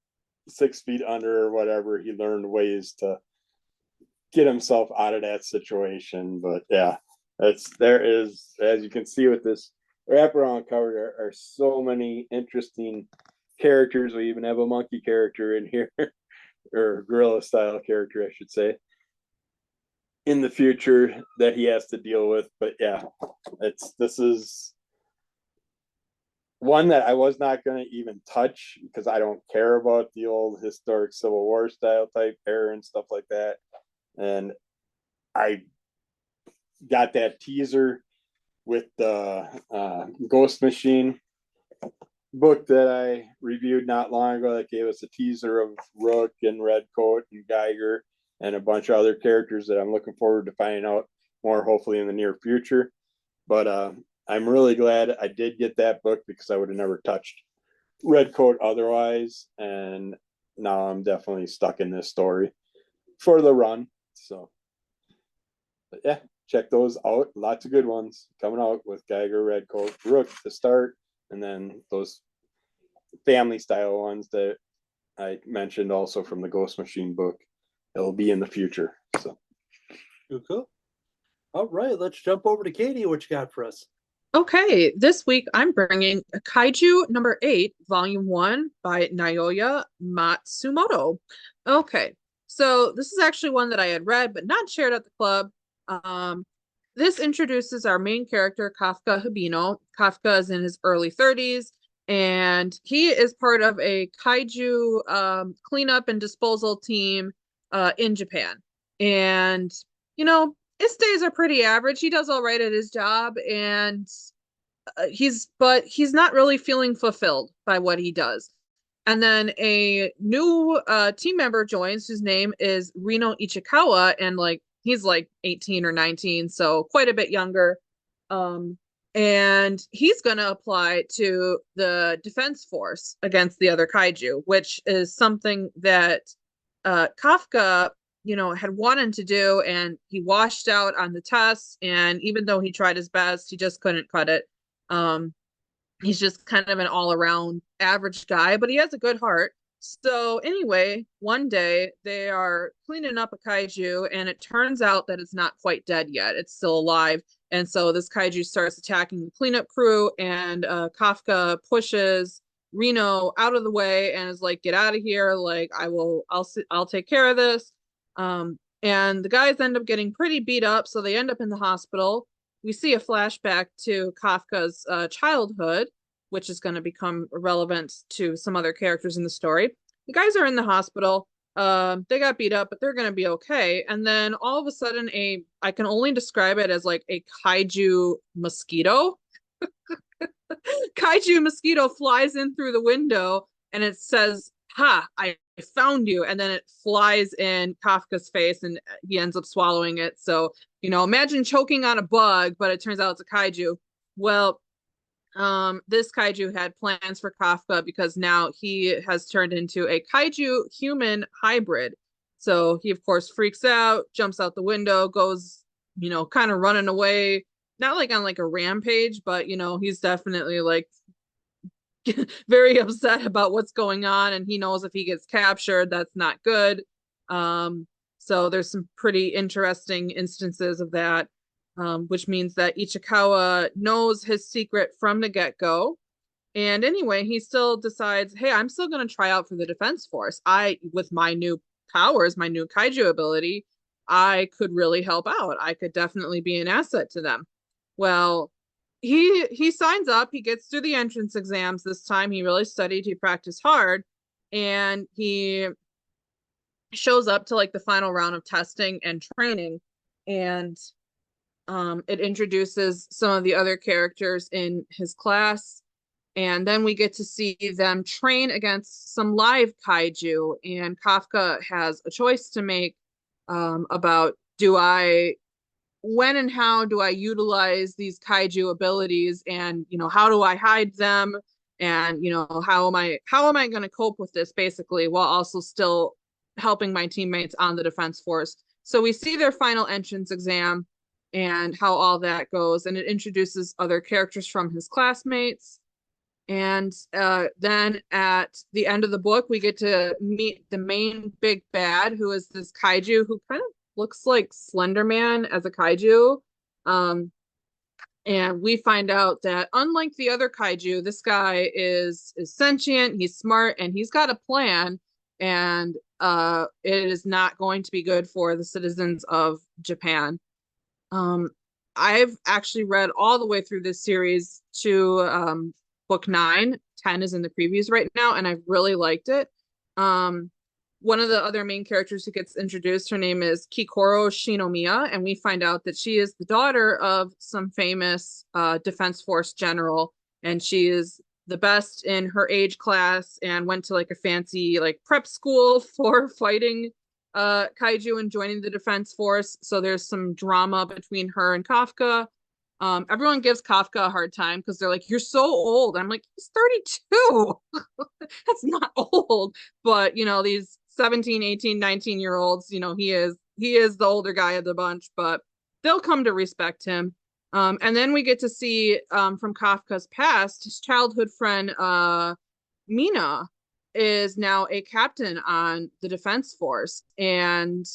Speaker 3: 6 feet under or whatever, he learned ways to get himself out of that situation. But yeah, there is, as you can see with this wraparound cover are so many interesting characters. We even have a monkey character in here, or gorilla style character, I should say, in the future that he has to deal with. But yeah, this is one that I was not going to even touch because I don't care about the old historic Civil War style type era and stuff like that. And I got that teaser with the Ghost Machine book that I reviewed not long ago that gave us a teaser of Rook and Redcoat and Geiger and a bunch of other characters that I'm looking forward to finding out more, hopefully in the near future. But I'm really glad I did get that book because I would have never touched Redcoat otherwise. And now I'm definitely stuck in this story for the run. So, but yeah, check those out. Lots of good ones coming out with Geiger, Redcoat, Rook to start, and then those family style ones that I mentioned also from the Ghost Machine book. It'll be in the future. So,
Speaker 2: Cool. All right, let's jump over to Katie. What you got for us?
Speaker 4: Okay, this week I'm bringing Kaiju number 8, volume 1 by Naoya Matsumoto. Okay, so this is actually one that I had read but not shared at the club. This introduces our main character, Kafka Hibino. Kafka is in his early 30s, and he is part of a kaiju cleanup and disposal team in Japan. And, you know, his days are pretty average. He does all right at his job, and he's not really feeling fulfilled by what he does. And then a new team member joins, whose name is Rino Ichikawa, and like he's like 18 or 19, so quite a bit younger. And he's going to apply to the defense force against the other kaiju, which is something that Kafka, had wanted to do, and he washed out on the tests. And even though he tried his best, he just couldn't cut it. He's just kind of an all-around average guy, but he has a good heart. So anyway, one day they are cleaning up a kaiju, and it turns out that it's not quite dead yet. It's still alive. And so this kaiju starts attacking the cleanup crew, and Kafka pushes Reno out of the way and is like, "Get out of here! Like, I'll take care of this." And the guys end up getting pretty beat up, so they end up in the hospital. We see a flashback to Kafka's childhood, which is going to become relevant to some other characters in the story. The guys are in the hospital. They got beat up, but they're going to be okay. And then all of a sudden, I can only describe it as like a kaiju mosquito. Kaiju mosquito flies in through the window, and it says, "Ha, I found you." And then it flies in Kafka's face, and he ends up swallowing it. So, imagine choking on a bug, but it turns out it's a kaiju. Well, this kaiju had plans for Kafka because now he has turned into a kaiju human hybrid. So he, of course, freaks out, jumps out the window, goes, kind of running away, not like on like a rampage, but, he's definitely like very upset about what's going on. And he knows if he gets captured, that's not good. So there's some pretty interesting instances of that. Which means that Ichikawa knows his secret from the get-go. And anyway, he still decides, hey, I'm still going to try out for the defense force. With my new powers, my new kaiju ability, I could really help out. I could definitely be an asset to them. Well, he signs up. He gets through the entrance exams this time. He really studied. He practiced hard. And he shows up to like the final round of testing and training. And it introduces some of the other characters in his class, and then we get to see them train against some live kaiju. And Kafka has a choice to make about when and how do I utilize these kaiju abilities, and how do I hide them, and how am I going to cope with this, basically, while also still helping my teammates on the defense force. So we see their final entrance exam and how all that goes, and it introduces other characters from his classmates. And then at the end of the book, we get to meet the main big bad, who is this kaiju who kind of looks like Slender Man as a kaiju. And we find out that unlike the other kaiju, this guy is sentient, he's smart, and he's got a plan. And it is not going to be good for the citizens of Japan. Um, I've actually read all the way through this series to book 9. 10 is in the previews right now, and I've really liked it. One of the other main characters who gets introduced, her name is Kikoro Shinomiya, and we find out that she is the daughter of some famous Defense Force general, and she is the best in her age class and went to like a fancy like prep school for fighting kaiju and joining the Defense Force. So there's some drama between her and Kafka. Everyone gives Kafka a hard time because they're like, "You're so old." I'm like, "He's 32." That's not old. But these 17, 18, 19-year-olds, he is the older guy of the bunch, but they'll come to respect him. And then we get to see from Kafka's past, his childhood friend Mina is now a captain on the Defense Force, and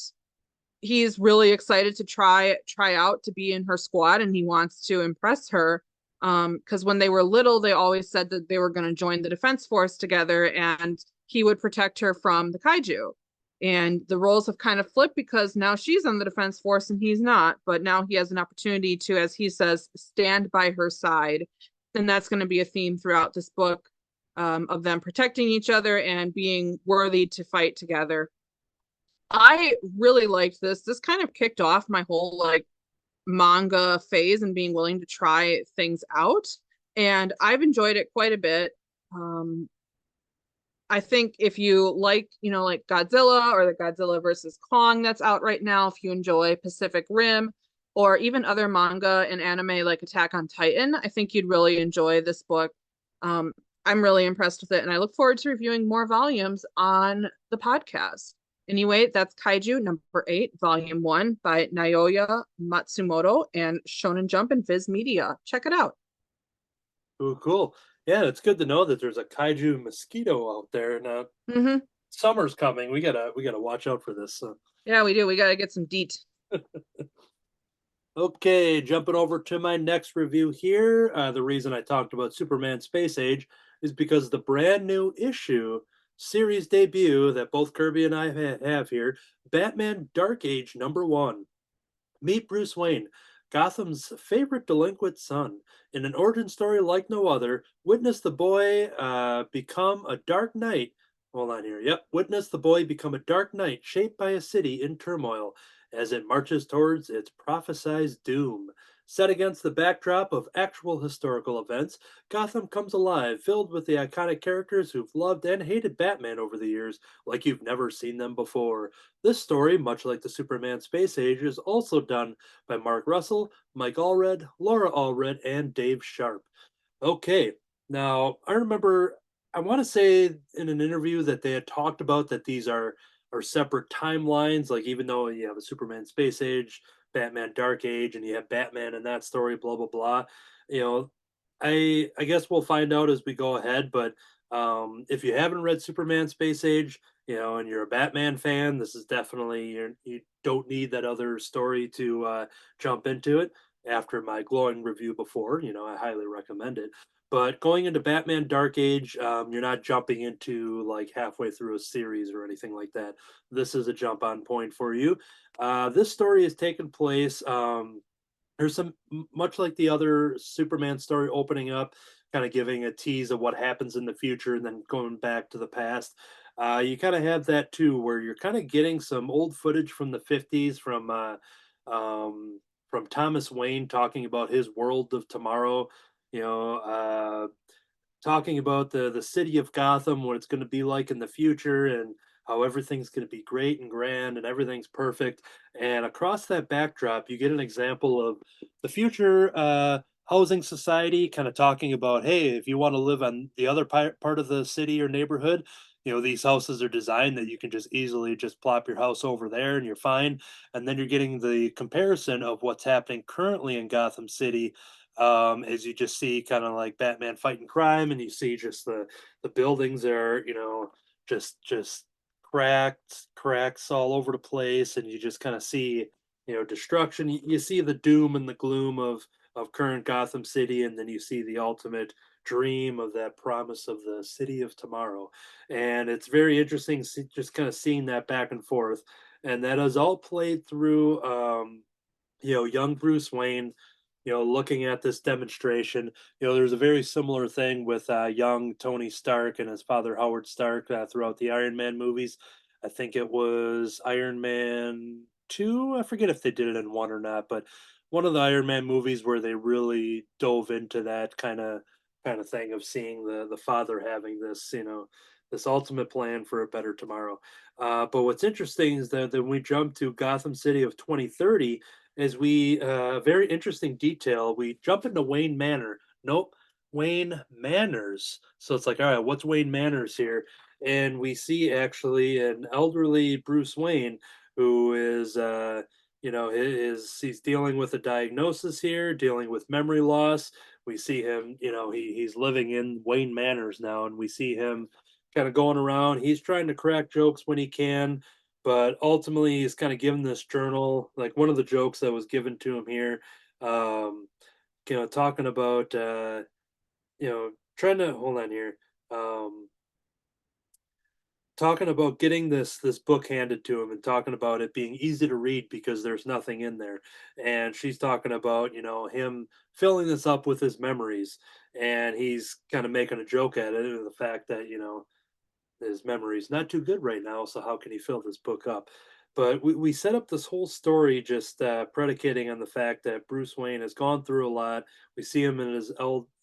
Speaker 4: he's really excited to try out to be in her squad, and he wants to impress her. Because when they were little, they always said that they were going to join the Defense Force together, and he would protect her from the kaiju. And the roles have kind of flipped because now she's on the Defense Force and he's not. But now he has an opportunity to, as he says, stand by her side. And that's going to be a theme throughout this book, of them protecting each other and being worthy to fight together. I really liked this. This kind of kicked off my whole like manga phase and being willing to try things out. And I've enjoyed it quite a bit. I think if you like, like Godzilla or the Godzilla versus Kong that's out right now, if you enjoy Pacific Rim or even other manga and anime like Attack on Titan, I think you'd really enjoy this book. I'm really impressed with it, and I look forward to reviewing more volumes on the podcast. Anyway, that's Kaiju number 8, volume 1 by Naoya Matsumoto and Shonen Jump and Viz Media. Check it out.
Speaker 2: Ooh, cool. Yeah, it's good to know that there's a kaiju mosquito out there. Now, summer's coming. We gotta watch out for this. So.
Speaker 4: Yeah, we do. We gotta get some DEET.
Speaker 2: Okay, jumping over to my next review here. The reason I talked about Superman Space Age is because the brand new issue series debut that both Kirby and I have here, Batman Dark Age #1. Meet Bruce Wayne, Gotham's favorite delinquent son. In an origin story like no other, witness the boy become a dark knight. Hold on here. Yep. Witness the boy become a dark knight shaped by a city in turmoil as it marches towards its prophesized doom. Set against the backdrop of actual historical events, Gotham comes alive, filled with the iconic characters who've loved and hated Batman over the years, like you've never seen them before. This story, much like the Superman Space Age, is also done by Mark Russell, Mike Allred, Laura Allred, and Dave Sharp. Okay, now I remember, I want to say in an interview that they had talked about that these are separate timelines, like even though you have a Superman Space Age, Batman Dark Age, and you have Batman in that story, blah blah blah. You know, I guess we'll find out as we go ahead. But if you haven't read Superman Space Age, and you're a Batman fan, this is definitely you don't need that other story to jump into it. After my glowing review before, I highly recommend it. But going into Batman Dark Age, you're not jumping into like halfway through a series or anything like that. This is a jump on point for you. This story has taken place. There's some, much like the other Superman story opening up, kind of giving a tease of what happens in the future and then going back to the past. You kind of have that too, where you're kind of getting some old footage from the 50s from Thomas Wayne talking about his world of tomorrow, talking about the city of Gotham, what it's going to be like in the future, and how everything's going to be great and grand and everything's perfect. And across that backdrop, you get an example of the future housing society, kind of talking about, hey, if you want to live on the other part of the city or neighborhood, these houses are designed that you can just easily just plop your house over there and you're fine. And then you're getting the comparison of what's happening currently in Gotham City, as you just see kind of like Batman fighting crime, and you see just the buildings are just cracks all over the place, and you just kind of see destruction. You see the doom and the gloom of of current Gotham City, and then you see the ultimate dream of that promise of the city of tomorrow. And it's very interesting just kind of seeing that back and forth. And that is all played through young Bruce Wayne, looking at this demonstration. There's a very similar thing with young Tony Stark and his father Howard Stark throughout the Iron Man movies. I think it was Iron Man 2. I forget if they did it in one or not, but one of the Iron Man movies where they really dove into that kind of thing of seeing the father having this, this ultimate plan for a better tomorrow. But what's interesting is that when we jump to Gotham City of 2030, is we very interesting detail. We jump into Wayne Manor. Nope, Wayne Manors. So it's like, all right, what's Wayne Manors here? And we see actually an elderly Bruce Wayne who is, he's dealing with a diagnosis here, dealing with memory loss. We see him, he's living in Wayne Manors now, and we see him kind of going around. He's trying to crack jokes when he can, but ultimately he's kind of given this journal. Like one of the jokes that was given to him here, um, talking about, trying to hold on here. Um, Talking about getting this book handed to him and talking about it being easy to read because there's nothing in there, and she's talking about him filling this up with his memories, and he's kind of making a joke at it, and the fact that his memory's not too good right now, so how can he fill this book up? But we set up this whole story just predicating on the fact that Bruce Wayne has gone through a lot. We see him in his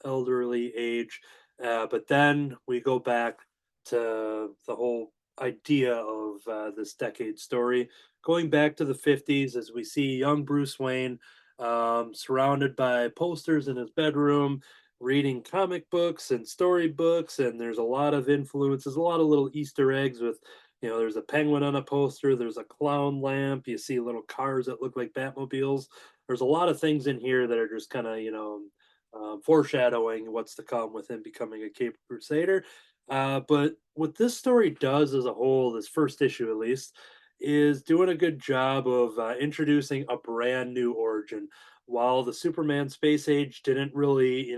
Speaker 2: elderly age, but then we go back to the whole idea of this decade story, going back to the 50s as we see young Bruce Wayne surrounded by posters in his bedroom, reading comic books and storybooks, and there's a lot of influences, a lot of little Easter eggs with, there's a penguin on a poster, there's a clown lamp, you see little cars that look like Batmobiles. There's a lot of things in here that are just kind of, foreshadowing what's to come with him becoming a Cape Crusader. But what this story does as a whole, this first issue at least, is doing a good job of introducing a brand new origin. While the Superman space age didn't really,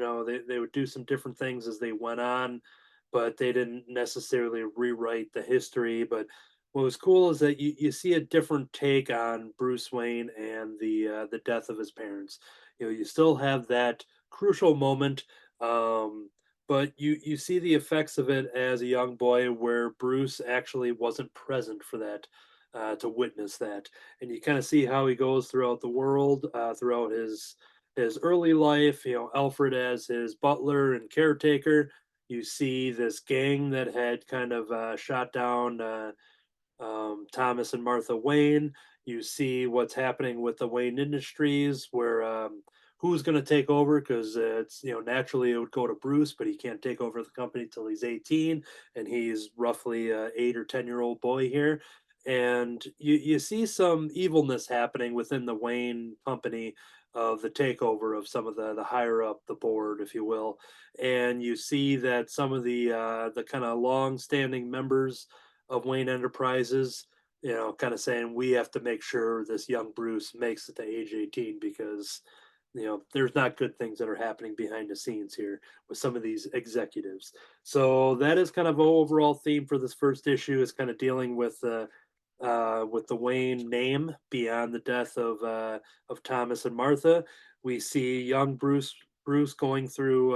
Speaker 2: they would do some different things as they went on, but they didn't necessarily rewrite the history. But what was cool is that you see a different take on Bruce Wayne and the death of his parents. You still have that crucial moment, but you see the effects of it as a young boy, where Bruce actually wasn't present for that, to witness that, and you kind of see how he goes throughout the world, throughout his early life. Alfred as his butler and caretaker. You see this gang that had kind of shot down Thomas and Martha Wayne. You see what's happening with the Wayne Industries, where who's going to take over, because it's naturally it would go to Bruce, but he can't take over the company till he's 18, and he's roughly a 8 or 10 year old boy here. And you see some evilness happening within the Wayne company of the takeover of some of the higher up the board, if you will. And you see that some of the kind of long standing members of Wayne Enterprises, kind of saying we have to make sure this young Bruce makes it to age 18, because there's not good things that are happening behind the scenes here with some of these executives. So that is kind of an overall theme for this first issue, is kind of dealing with the Wayne name beyond the death of Thomas and Martha. We see young Bruce going through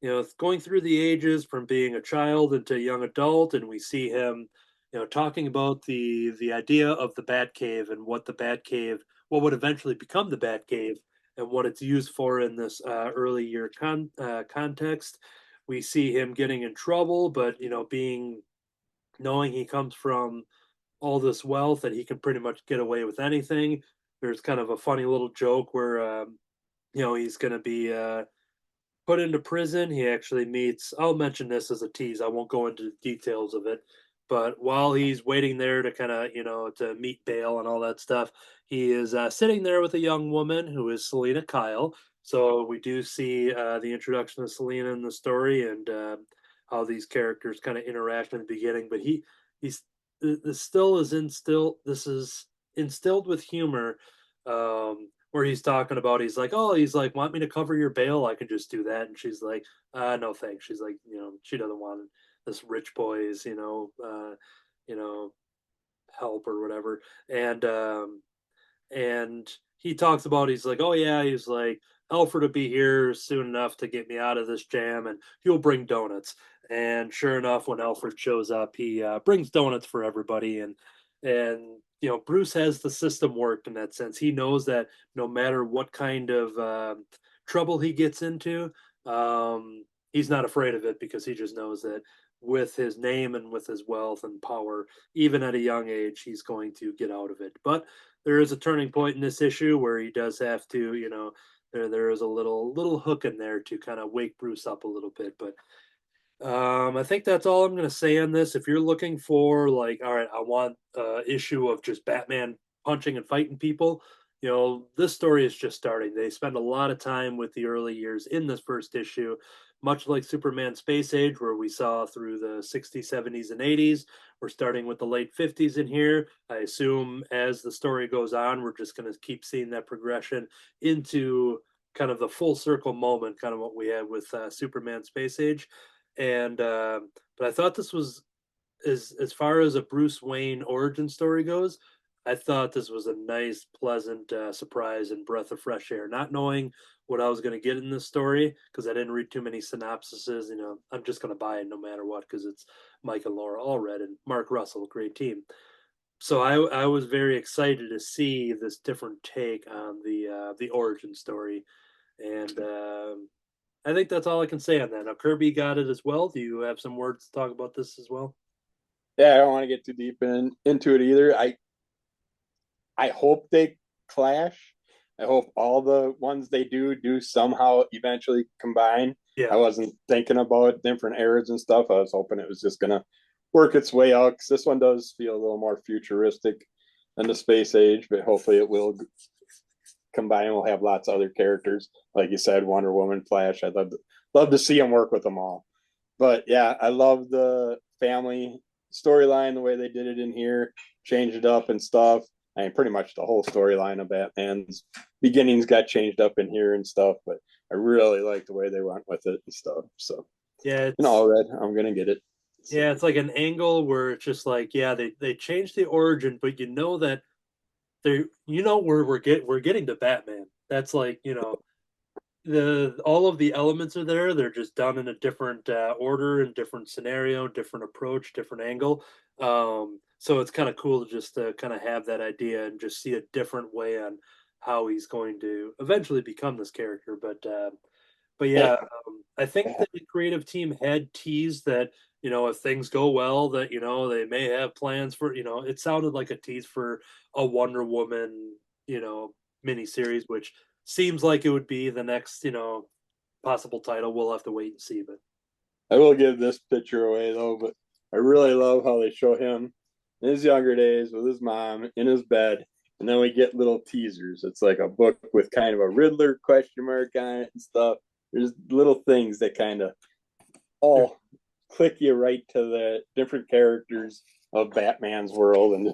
Speaker 2: the ages from being a child into a young adult, and we see him, talking about the idea of the Batcave and what would eventually become the Batcave, and what it's used for in this early year context. We see him getting in trouble, but being knowing he comes from all this wealth that he can pretty much get away with anything. There's kind of a funny little joke where he's going to be put into prison. He actually meets, I'll mention this as a tease, I won't go into the details of it, but while he's waiting there to kind of, to meet bail and all that stuff, he is sitting there with a young woman who is Selena Kyle. So we do see the introduction of Selena in the story, and how these characters kind of interact in the beginning. But he's this still is instilled. This is instilled with humor, where he's talking about, he's like, oh, he's like, want me to cover your bail? I can just do that. And she's like, no thanks. She's like, she doesn't want this rich boy's, you know, help or whatever. And he talks about, he's like, oh yeah, he's like, Alfred will be here soon enough to get me out of this jam, and he'll bring donuts. And sure enough, when Alfred shows up, he brings donuts for everybody. And Bruce has the system worked in that sense. He knows that no matter what kind of trouble he gets into, he's not afraid of it, because he just knows that with his name and with his wealth and power, even at a young age, he's going to get out of it. But there is a turning point in this issue where he does have to, there is a little hook in there to kind of wake Bruce up a little bit. But I think that's all I'm going to say on this. If you're looking for, like, all right, I want issue of just Batman punching and fighting people, this story is just starting. They spend a lot of time with the early years in this first issue, much like Superman Space Age, where we saw through the 60s, 70s, and 80s. We're starting with the late 50s in here. I assume as the story goes on, we're just going to keep seeing that progression into kind of the full circle moment, kind of what we had with Superman Space Age. And but I thought this was, as far as a Bruce Wayne origin story goes, I thought this was a nice, pleasant surprise and breath of fresh air. Not knowing what I was going to get in this story, because I didn't read too many synopsises. I'm just going to buy it no matter what, because it's Mike and Laura Allred and Mark Russell, great team. So I was very excited to see this different take on the origin story, and I think that's all I can say on that. Now, Kirby got it as well. Do you have some words to talk about this as well?
Speaker 3: Yeah, I don't want to get too deep into it either. I hope they clash. I hope all the ones they do somehow eventually combine.
Speaker 2: Yeah.
Speaker 3: I wasn't thinking about different eras and stuff. I was hoping it was just gonna work its way out, because this one does feel a little more futuristic than the Space Age, but hopefully it will combine. We'll have lots of other characters, like you said, Wonder Woman, Flash. I'd love to see them work with them all. But yeah, I love the family storyline, the way they did it in here, changed it up and stuff. I mean, pretty much the whole storyline of Batman's beginnings got changed up in here and stuff, but I really like the way they went with it and stuff. So
Speaker 2: yeah,
Speaker 3: all red, I'm gonna get it. So.
Speaker 2: Yeah, it's like an angle where it's just like, yeah, they changed the origin, but that we're getting to Batman. That's like, the all of the elements are there. They're just done in a different order and different scenario, different approach, different angle. So it's kind of cool to just kind of have that idea and just see a different way on how he's going to eventually become this character. But yeah, I think that the creative team had teased that, if things go well, that, they may have plans for, it sounded like a tease for a Wonder Woman, miniseries, which seems like it would be the next, possible title. We'll have to wait and see. But
Speaker 3: I will give this picture away though, but I really love how they show him in his younger days with his mom in his bed, and then we get little teasers. It's like a book with kind of a Riddler question mark on it and stuff. There's little things that kind of all click you right to the different characters of Batman's world and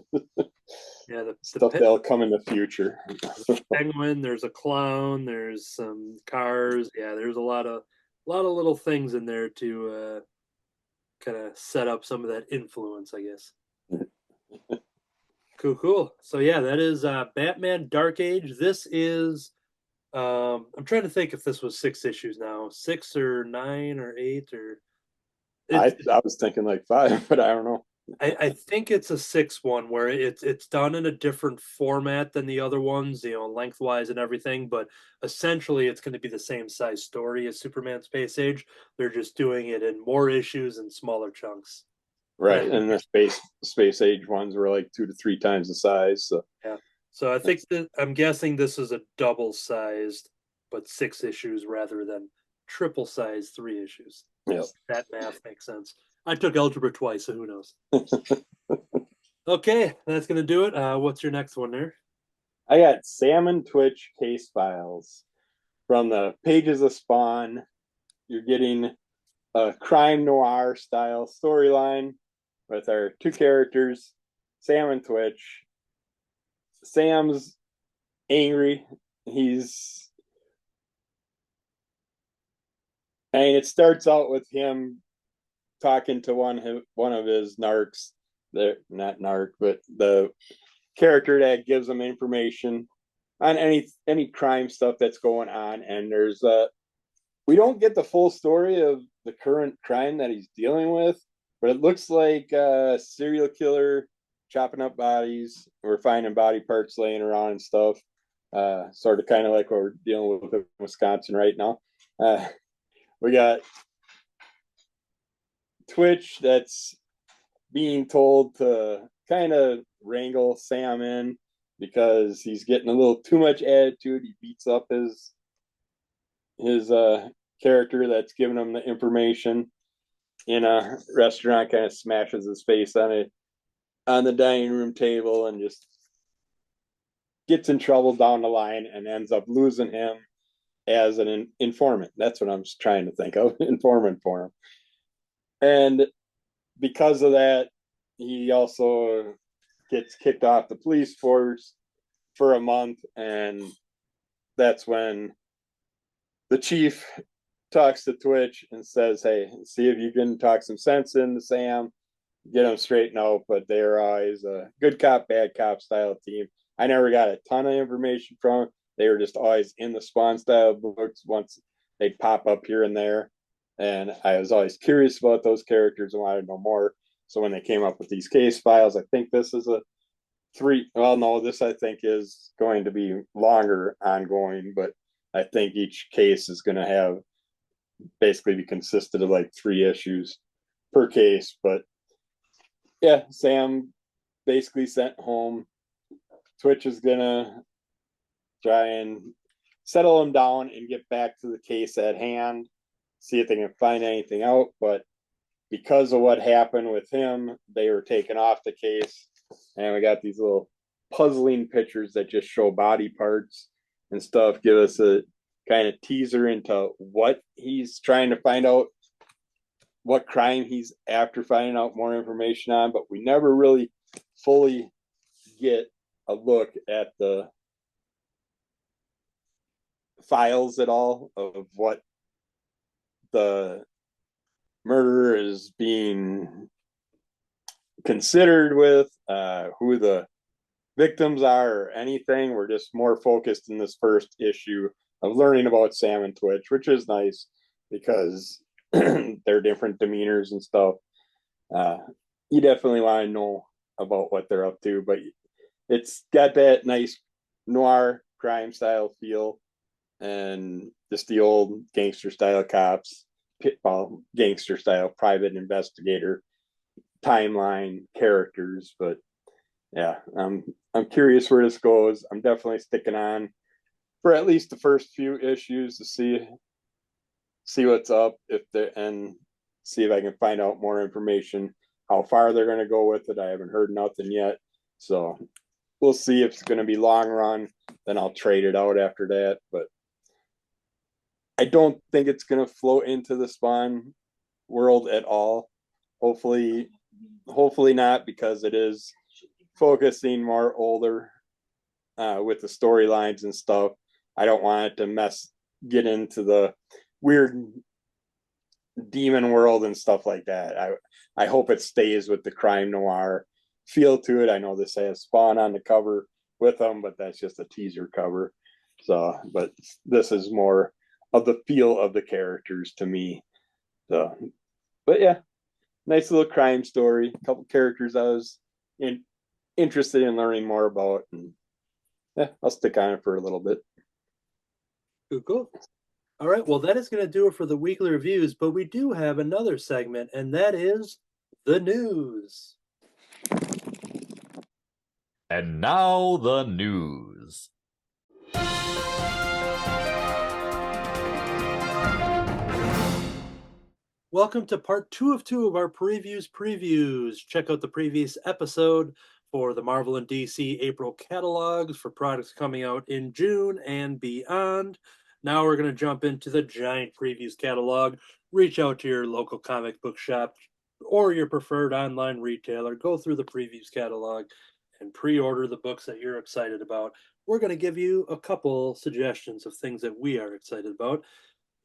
Speaker 2: yeah, the
Speaker 3: stuff that'll come in the future.
Speaker 2: Penguin, there's a clown, there's some cars. Yeah, there's a lot of little things in there to kind of set up some of that influence, I guess. Cool. So yeah, that is Batman Dark Age. This is I'm trying to think if this was 6 issues now, 6 or 9 or 8 or.
Speaker 3: I was thinking like 5, but I don't know.
Speaker 2: I think it's a 6 one where it's done in a different format than the other ones, lengthwise and everything, but essentially it's going to be the same size story as Superman Space Age. They're just doing it in more issues and smaller chunks.
Speaker 3: Right, and the Space Age ones were like 2 to 3 times the size. So
Speaker 2: yeah, so I think that I'm guessing this is a double sized, but 6 issues rather than triple sized 3 issues.
Speaker 3: Yeah,
Speaker 2: that math makes sense. I took algebra twice, so who knows? Okay, that's gonna do it. What's your next one there?
Speaker 3: I got Sam and Twitch case files from the pages of Spawn. You're getting a crime noir style storyline with our 2 characters, Sam and Twitch. Sam's angry he's, I mean, it starts out with him talking to one of his narcs. They're not narc, but the character that gives him information on any crime stuff that's going on. And there's we don't get the full story of the current crime that he's dealing with, but it looks like a serial killer chopping up bodies. We're finding body parts laying around and stuff. Sort of kind of like what we're dealing with in Wisconsin right now. We got Twitch that's being told to kind of wrangle Sam in because he's getting a little too much attitude. He beats up his character that's giving him the information in a restaurant, kind of smashes his face on the dining room table and just gets in trouble down the line and ends up losing him as an informant. That's what I'm trying to think of, informant for him. And because of that, he also gets kicked off the police force for a month. And that's when the chief talks to Twitch and says, hey, see if you can talk some sense into Sam, get him straightened out. But they're always a good cop, bad cop style team. I never got a ton of information from them. They were just always in the Spawn style books. Once they'd pop up here and there. And I was always curious about those characters and wanted to know more. So when they came up with these case files, I think this is this I think is going to be longer ongoing, but I think each case is going to have basically be consisted of like 3 issues per case. But yeah, Sam basically sent home. Twitch is going to try and settle him down and get back to the case at hand, see if they can find anything out. But because of what happened with him, they were taken off the case. And we got these little puzzling pictures that just show body parts and stuff, give us a kind of teaser into what he's trying to find out, what crime he's after finding out more information on. But we never really fully get a look at the files at all of what the murder is being considered with, who the victims are or anything. We're just more focused in this first issue of learning about Sam and Twitch, which is nice because they're different demeanors and stuff. You definitely want to know about what they're up to, but it's got that nice noir crime style feel and just the old gangster style cops, pitfall gangster style private investigator timeline characters. But yeah, I'm curious where this goes. I'm definitely sticking on for at least the first few issues to see what's up, and see if I can find out more information, how far they're going to go with it. I haven't heard nothing yet, so we'll see if it's going to be long run. Then I'll trade it out after that. But I don't think it's going to float into the Spawn world at all. Hopefully not, because it is focusing more older with the storylines and stuff. I don't want it to get into the weird demon world and stuff like that. I hope it stays with the crime noir feel to it. I know this has Spawn on the cover with them, but that's just a teaser cover. So, but this is more of the feel of the characters to me. So, but yeah, nice little crime story. A couple characters I was interested in learning more about, and yeah, I'll stick on it for a little bit.
Speaker 2: Cool. All right, well, that is going to do it for the weekly reviews, but we do have another segment, and that is the news.
Speaker 1: And now the news.
Speaker 2: Welcome to part 2 of 2 of our previews. Check out the previous episode for the Marvel and DC April catalogs for products coming out in June and beyond. Now we're going to jump into the giant previews catalog. Reach out to your local comic book shop or your preferred online retailer. Go through the previews catalog and pre-order the books that you're excited about. we're going to give you a couple suggestions of things that we are excited about.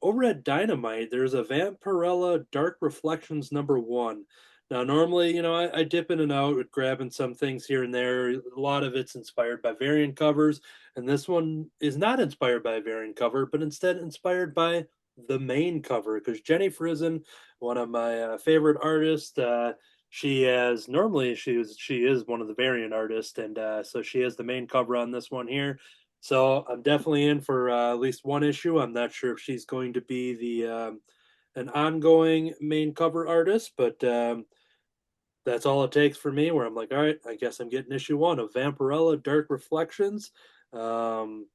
Speaker 2: Over at Dynamite, there's a Vampirella Dark Reflections #1. Now, normally, I dip in and out with grabbing some things here and there. A lot of it's inspired by variant covers, and this one is not inspired by a variant cover, but instead inspired by the main cover. Because Jenny Frison, one of my favorite artists, she is one of the variant artists, and so she has the main cover on this one here. So I'm definitely in for at least one issue. I'm not sure if she's going to be the an ongoing main cover artist, but that's all it takes for me. Where I'm like, all right, I guess I'm getting issue 1 of Vampirella Dark Reflections. Um,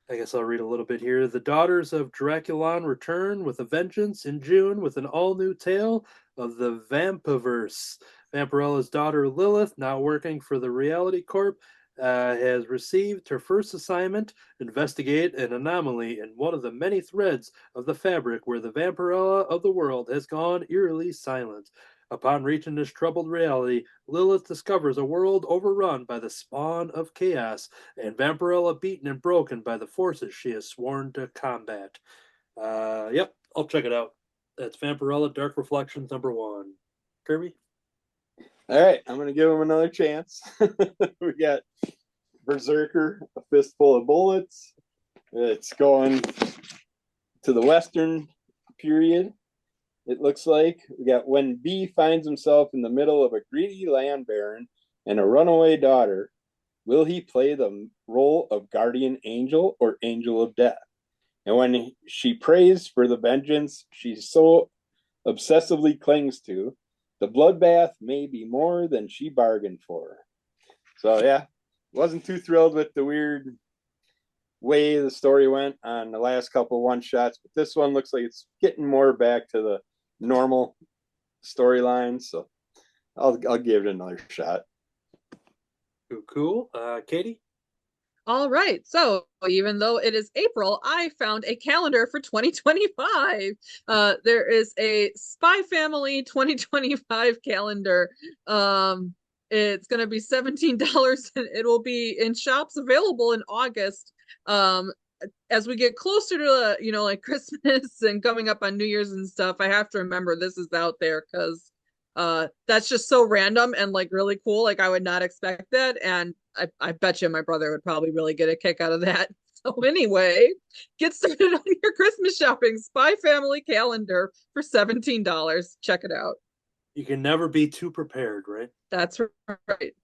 Speaker 2: I guess I'll read a little bit here. The Daughters of Draculon return with a vengeance in June with an all-new tale of the Vampiverse. Vampirella's daughter Lilith, now working for the Reality Corp, has received her first assignment: investigate an anomaly in one of the many threads of the fabric where the Vampirella of the world has gone eerily silent. Upon reaching this troubled reality, Lilith discovers a world overrun by the spawn of chaos, and Vampirella beaten and broken by the forces she has sworn to combat. Yep, I'll check it out. That's Vampirella Dark Reflections #1. Kirby?
Speaker 3: All right, I'm gonna give him another chance. We got Berserker, A Fistful of Bullets. It's going to the Western period. It looks like we got when B finds himself in the middle of a greedy land baron and a runaway daughter, will he play the role of guardian angel or angel of death? And when she prays for the vengeance she so obsessively clings to, the bloodbath may be more than she bargained for. So yeah, wasn't too thrilled with the weird way the story went on the last couple one shots, but this one looks like it's getting more back to the normal storyline. So I'll give it another shot.
Speaker 2: Cool. Katie?
Speaker 4: All right. So even though it is April, I found a calendar for 2025. There is a Spy Family 2025 calendar. It's going to be $17 and it will be in shops available in August. As we get closer to like Christmas and coming up on New Year's and stuff, I have to remember this is out there because that's just so random and like really cool. Like I would not expect that, and I bet you my brother would probably really get a kick out of that. So anyway, get started on your Christmas shopping. Spy Family calendar for $17. Check it out.
Speaker 2: You can never be too prepared, right?
Speaker 4: That's right.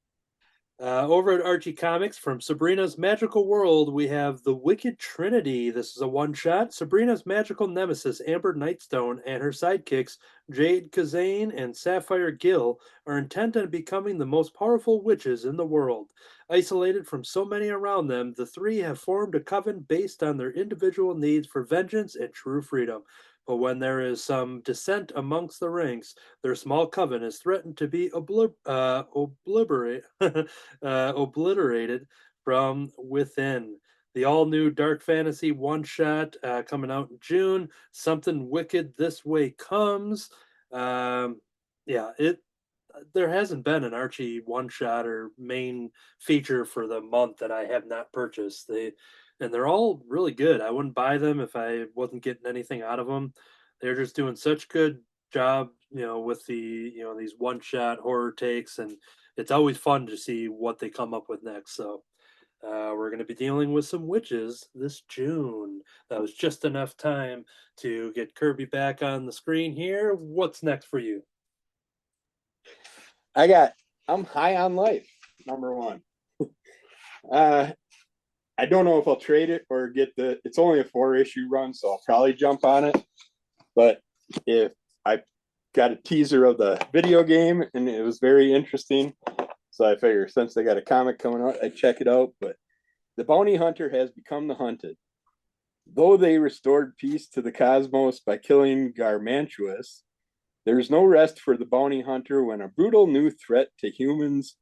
Speaker 2: Over at Archie Comics, from Sabrina's Magical World, we have The Wicked Trinity. This is a one-shot. Sabrina's magical nemesis, Amber Nightstone, and her sidekicks, Jade Kazane and Sapphire Gill, are intent on becoming the most powerful witches in the world. Isolated from so many around them, the three have formed a coven based on their individual needs for vengeance and true freedom. But when there is some dissent amongst the ranks, their small coven is threatened to be obliterated from within. The all-new dark fantasy one-shot coming out in June. Something Wicked This Way Comes. There hasn't been an Archie one-shot or main feature for the month that I have not purchased. They're all really good. I wouldn't buy them if I wasn't getting anything out of them. They're just doing such good job, with the these one shot horror takes, and it's always fun to see what they come up with next. So we're going to be dealing with some witches this June. That was just enough time to get Kirby back on the screen here. What's next for you?
Speaker 3: I'm High on Life #1. I don't know if I'll trade it or it's only a 4-issue run, so I'll probably jump on it. But if I got a teaser of the video game and it was very interesting, so I figure since they got a comic coming out, I'd check it out. But the bounty hunter has become the hunted. Though they restored peace to the cosmos by killing Garmantuous, there's no rest for the bounty hunter when a brutal new threat to humans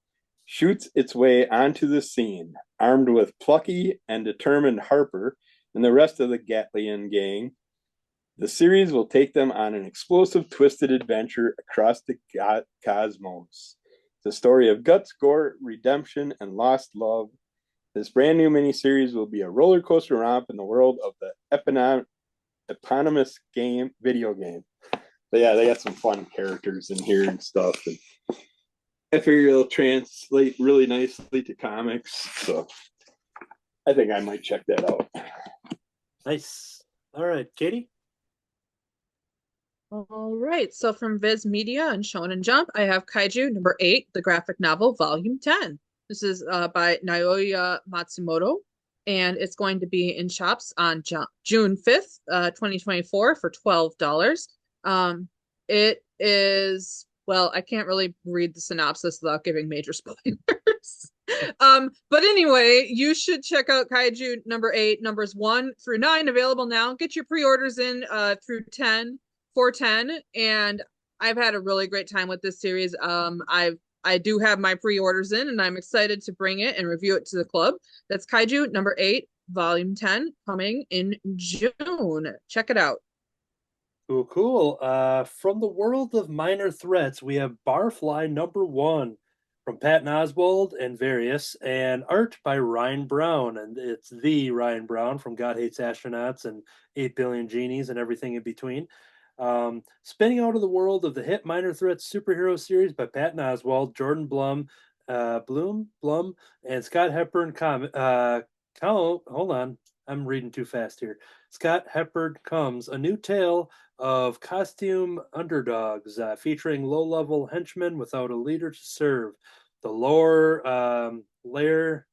Speaker 3: shoots its way onto the scene, armed with plucky and determined Harper and the rest of the Gatlian gang. The series will take them on an explosive, twisted adventure across the cosmos. The story of guts, gore, redemption, and lost love. This brand new miniseries will be a roller coaster romp in the world of the eponymous video game. But yeah, they got some fun characters in here and stuff. And I figure it'll translate really nicely to comics. So I think I might check that out.
Speaker 2: Nice. All right, Katie.
Speaker 4: All right, so from Viz Media and Shonen Jump, I have Kaiju number 8, the graphic novel, volume 10. This is by Naoya Matsumoto, and it's going to be in shops on June 5th, 2024 for $12. It is, well, I can't really read the synopsis without giving major spoilers. But anyway, you should check out Kaiju number 8, numbers 1 through 9, available now. Get your pre-orders in through 410, and I've had a really great time with this series. I do have my pre-orders in, and I'm excited to bring it and review it to the club. That's Kaiju number 8, volume 10, coming in June. Check it out.
Speaker 2: Cool. From the world of minor threats, we have Barfly number 1 from Patton Oswalt and various, and art by Ryan Brown. And it's the Ryan Brown from God Hates Astronauts and 8 Billion Genies and everything in between. Spinning out of the world of the hit minor threats superhero series by Patton Oswalt, Jordan Blum, and Scott Hepburn. Hold on, I'm reading too fast here. Scott Hepburn Comes, a new tale of costume underdogs featuring low-level henchmen without a leader to serve. The Lair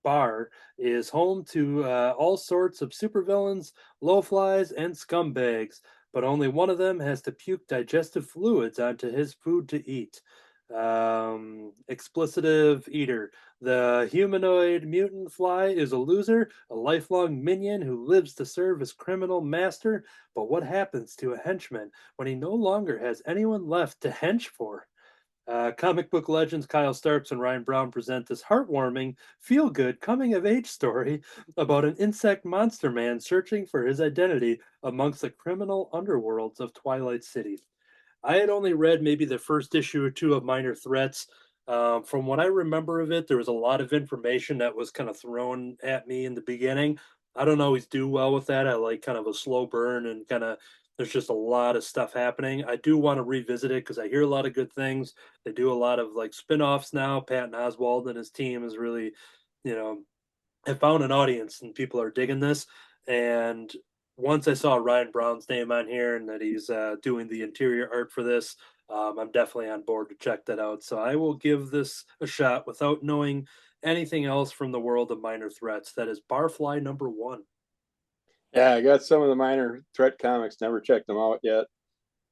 Speaker 2: Bar is home to all sorts of supervillains, low-flies, and scumbags, but only one of them has to puke digestive fluids onto his food to eat. Explicitive eater. The humanoid mutant fly is a loser, a lifelong minion who lives to serve his criminal master. But what happens to a henchman when he no longer has anyone left to hench for? Comic book legends Kyle Starks and Ryan Brown present this heartwarming, feel-good, coming-of-age story about an insect monster man searching for his identity amongst the criminal underworlds of Twilight City. I had only read maybe the first issue or two of Minor Threats. From what I remember of it, there was a lot of information that was kind of thrown at me in the beginning. I don't always do well with that. I like kind of a slow burn and kind of there's just a lot of stuff happening. I do want to revisit it because I hear a lot of good things. They do a lot of like spin-offs now. Patton Oswalt and his team is really, have found an audience and people are digging this. And once I saw Ryan Brown's name on here and that he's doing the interior art for this, I'm definitely on board to check that out. So I will give this a shot without knowing anything else from the world of minor threats. That is Barfly number 1.
Speaker 3: Yeah, I got some of the minor threat comics, never checked them out yet.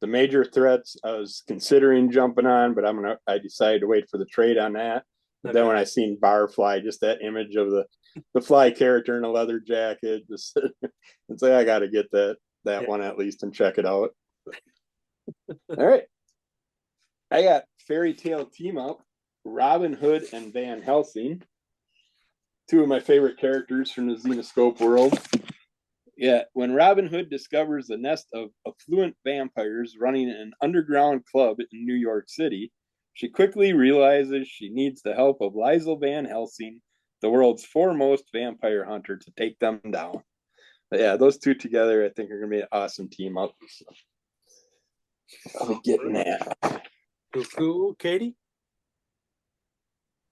Speaker 3: The major threats I was considering jumping on, but I decided to wait for the trade on that. But then when I seen Barfly, just that image of the fly character in a leather jacket, just it's like I gotta get that one at least and check it out. All right. I got Fairy Tale Team Up, Robin Hood and Van Helsing. 2 of my favorite characters from the Xenoscope world. Yeah, when Robin Hood discovers a nest of affluent vampires running an underground club in New York City, she quickly realizes she needs the help of Liesl Van Helsing, the world's foremost vampire hunter, to take them down. But yeah, those 2 together, I think, are going to be an awesome team up. So I'll be getting that.
Speaker 2: Cool. Katie?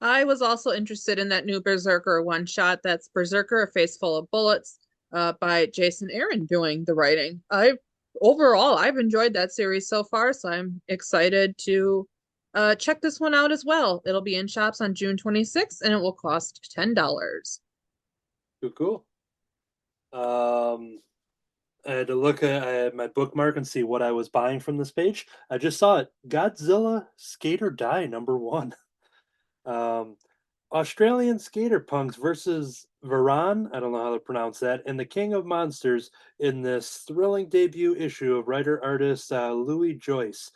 Speaker 4: I was also interested in that new Berserker one-shot. That's Berserker, A Face Full of Bullets, by Jason Aaron doing the writing. I've enjoyed that series so far, so I'm excited to check this one out as well. It'll be in shops on June 26th, and it will cost $10.
Speaker 2: Cool. I had to look at my bookmark and see what I was buying from this page. I just saw it. Godzilla Skate or Die number 1. Australian skater punks versus Varan, I don't know how to pronounce that, and the King of Monsters in this thrilling debut issue of writer-artist Louis Joyce.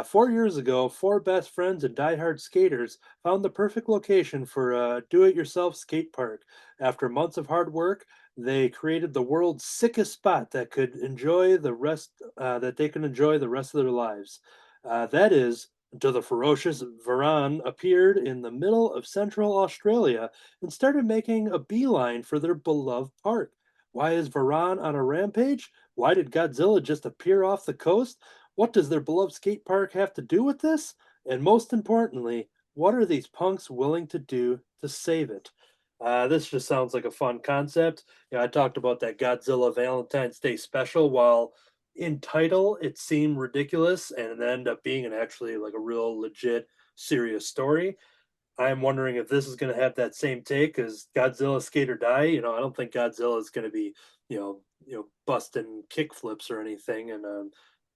Speaker 2: 4 years ago, 4 best friends and diehard skaters found the perfect location for a do-it-yourself skate park. After months of hard work, they created the world's sickest spot that they could enjoy the rest of their lives. That is until the ferocious Varan appeared in the middle of central Australia and started making a beeline for their beloved park. Why is Varan on a rampage? Why did Godzilla just appear off the coast? What does their beloved skate park have to do with this? And most importantly, what are these punks willing to do to save it? This just sounds like a fun concept. I talked about that Godzilla Valentine's Day special. While in title it seemed ridiculous and it ended up being actually like a real legit serious story. I'm wondering if this is going to have that same take because Godzilla Skate or Die. I don't think Godzilla is going to be busting kick flips or anything. And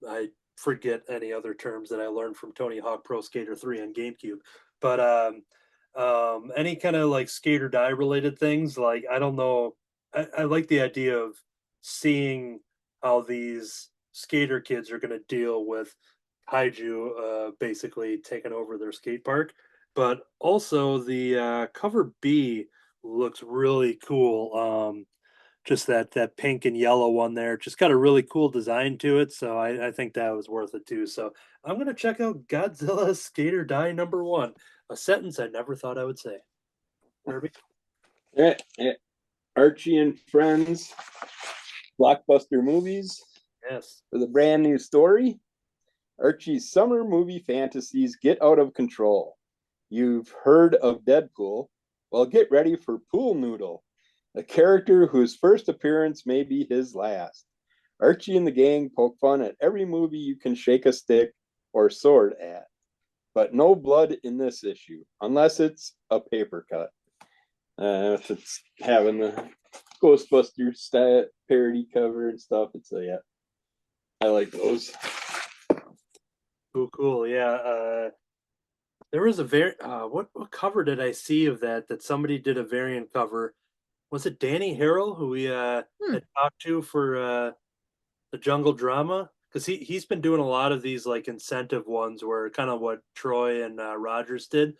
Speaker 2: I forget any other terms that I learned from Tony Hawk Pro Skater 3 on GameCube. But any kind of like skate or die related things, like I don't know. I like the idea of seeing how these skater kids are going to deal with Kaiju basically taking over their skate park. But also the cover B looks really cool. Just that pink and yellow one there, just got a really cool design to it. So I think that was worth it too. So I'm gonna check out Godzilla Skater Die #1, a sentence I never thought I would say. Herbie?
Speaker 3: Yeah. Archie and Friends blockbuster movies
Speaker 2: Yes.
Speaker 3: with a brand new story. Archie's summer movie fantasies get out of control. You've heard of Deadpool? Well, get ready for Pool Noodle, a character whose first appearance may be his last. Archie and the gang poke fun at every movie you can shake a stick or sword at. But no blood in this issue, unless it's a paper cut. If it's having the Ghostbusters parody cover and stuff, it's yeah. I like those.
Speaker 2: Cool. Yeah. There was a what cover did I see of that somebody did a variant cover? Was it Danny Harrell who we had talked to for the jungle drama? Because he's been doing a lot of these like incentive ones where kind of what Troy and Rogers did.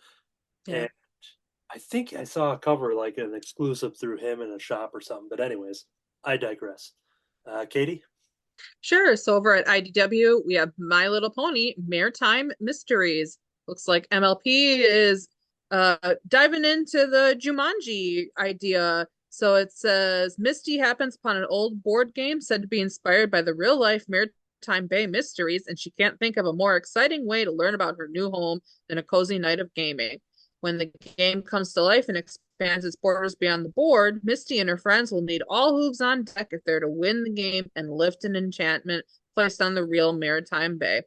Speaker 4: Yeah.
Speaker 2: And I think I saw a cover like an exclusive through him in a shop or something. But anyways, I digress. Katie?
Speaker 4: Sure. So over at IDW, we have My Little Pony Maritime Mysteries. Looks like MLP is diving into the Jumanji idea. So it says Misty happens upon an old board game said to be inspired by the real life Maritime Bay mysteries, and she can't think of a more exciting way to learn about her new home than a cozy night of gaming. When the game comes to life and expands its borders beyond the board, Misty and her friends will need all hooves on deck if they're to win the game and lift an enchantment placed on the real Maritime Bay.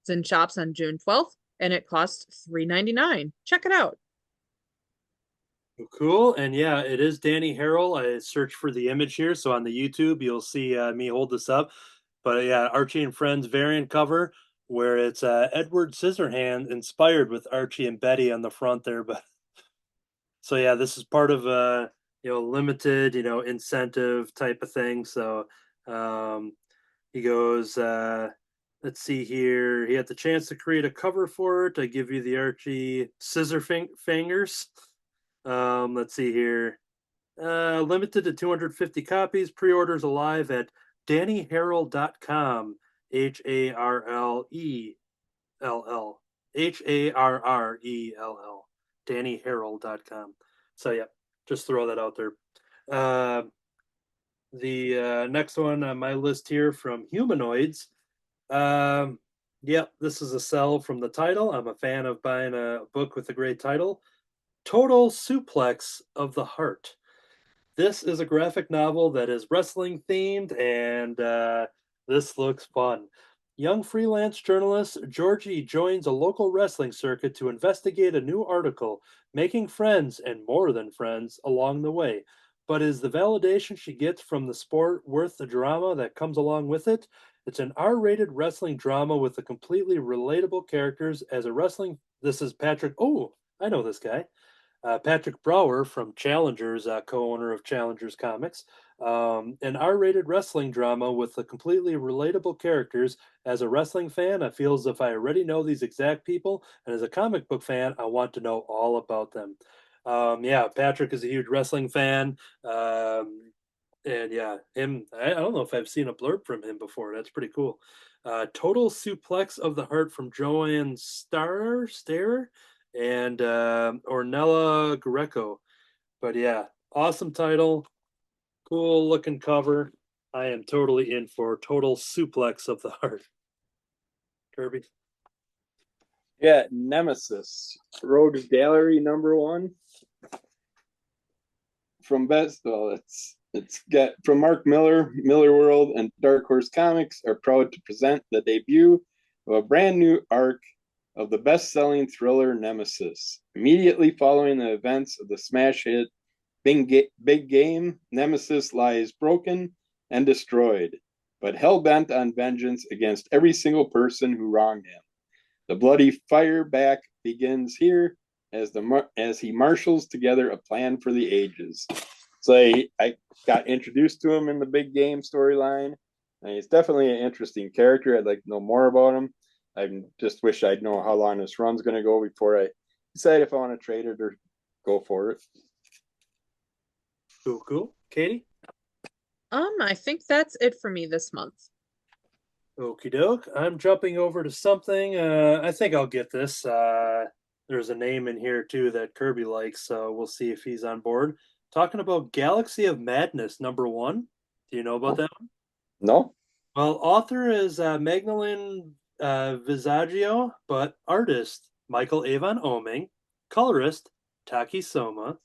Speaker 4: It's in shops on June 12th, and it costs $3.99. Check it out.
Speaker 2: Cool. And yeah, it is Danny Harrell. I searched for the image here. So on the YouTube, you'll see me hold this up. But yeah, Archie and Friends variant cover where it's Edward Scissorhand inspired with Archie and Betty on the front there. But so yeah, this is part of a limited incentive type of thing. So he goes. Let's see here. He had the chance to create a cover for it. I give you the Archie scissor fingers. Let's see here. Limited to 250 copies. Pre-orders alive at DannyHarrell.com. HARLELL. HARRELL. DannyHarrell.com. So yeah, just throw that out there. The next one on my list here from Humanoids. This is a sell from the title. I'm a fan of buying a book with a great title. Total Suplex of the Heart. This is a graphic novel that is wrestling themed, and this looks fun. Young freelance journalist Georgie joins a local wrestling circuit to investigate a new article, making friends and more than friends along the way. But is the validation she gets from the sport worth the drama that comes along with it? It's an R-rated wrestling drama with a completely relatable characters as a wrestling. This is Patrick. Oh, I know this guy. Patrick Brower from Challengers, co-owner of Challengers Comics, an R-rated wrestling drama with the completely relatable characters. As a wrestling fan, I feel as if I already know these exact people, and as a comic book fan, I want to know all about them. Patrick is a huge wrestling fan, and yeah, him. I don't know if I've seen a blurb from him before. That's pretty cool. Total Suplex of the Heart from Joanne Starer and Ornella Greco. But yeah, awesome title, cool looking cover. I am totally in for Total Suplex of the Heart. Kirby?
Speaker 3: Yeah, Nemesis. Rogues Gallery #1. From Best, well, it's got from Mark Miller, Miller World, and Dark Horse Comics are proud to present the debut of a brand new arc of the best-selling thriller Nemesis. Immediately following the events of the smash hit Big Game, Nemesis lies broken and destroyed, but hell-bent on vengeance against every single person who wronged him. The bloody fireback begins here as he marshals together a plan for the ages. So I got introduced to him in the Big Game storyline, and he's definitely an interesting character. I'd like to know more about him. I just wish I'd know how long this run's going to go before I decide if I want to trade it or go for it.
Speaker 2: Cool. Katie?
Speaker 4: I think that's it for me this month.
Speaker 2: Okie doke. I'm jumping over to something. I think I'll get this. There's a name in here too that Kirby likes, so we'll see if he's on board. Talking about Galaxy of Madness #1. Do you know about that one?
Speaker 3: No?
Speaker 2: Well, author is Magdalene Visaggio, but artist Michael Avon Oming, colorist Taki Soma,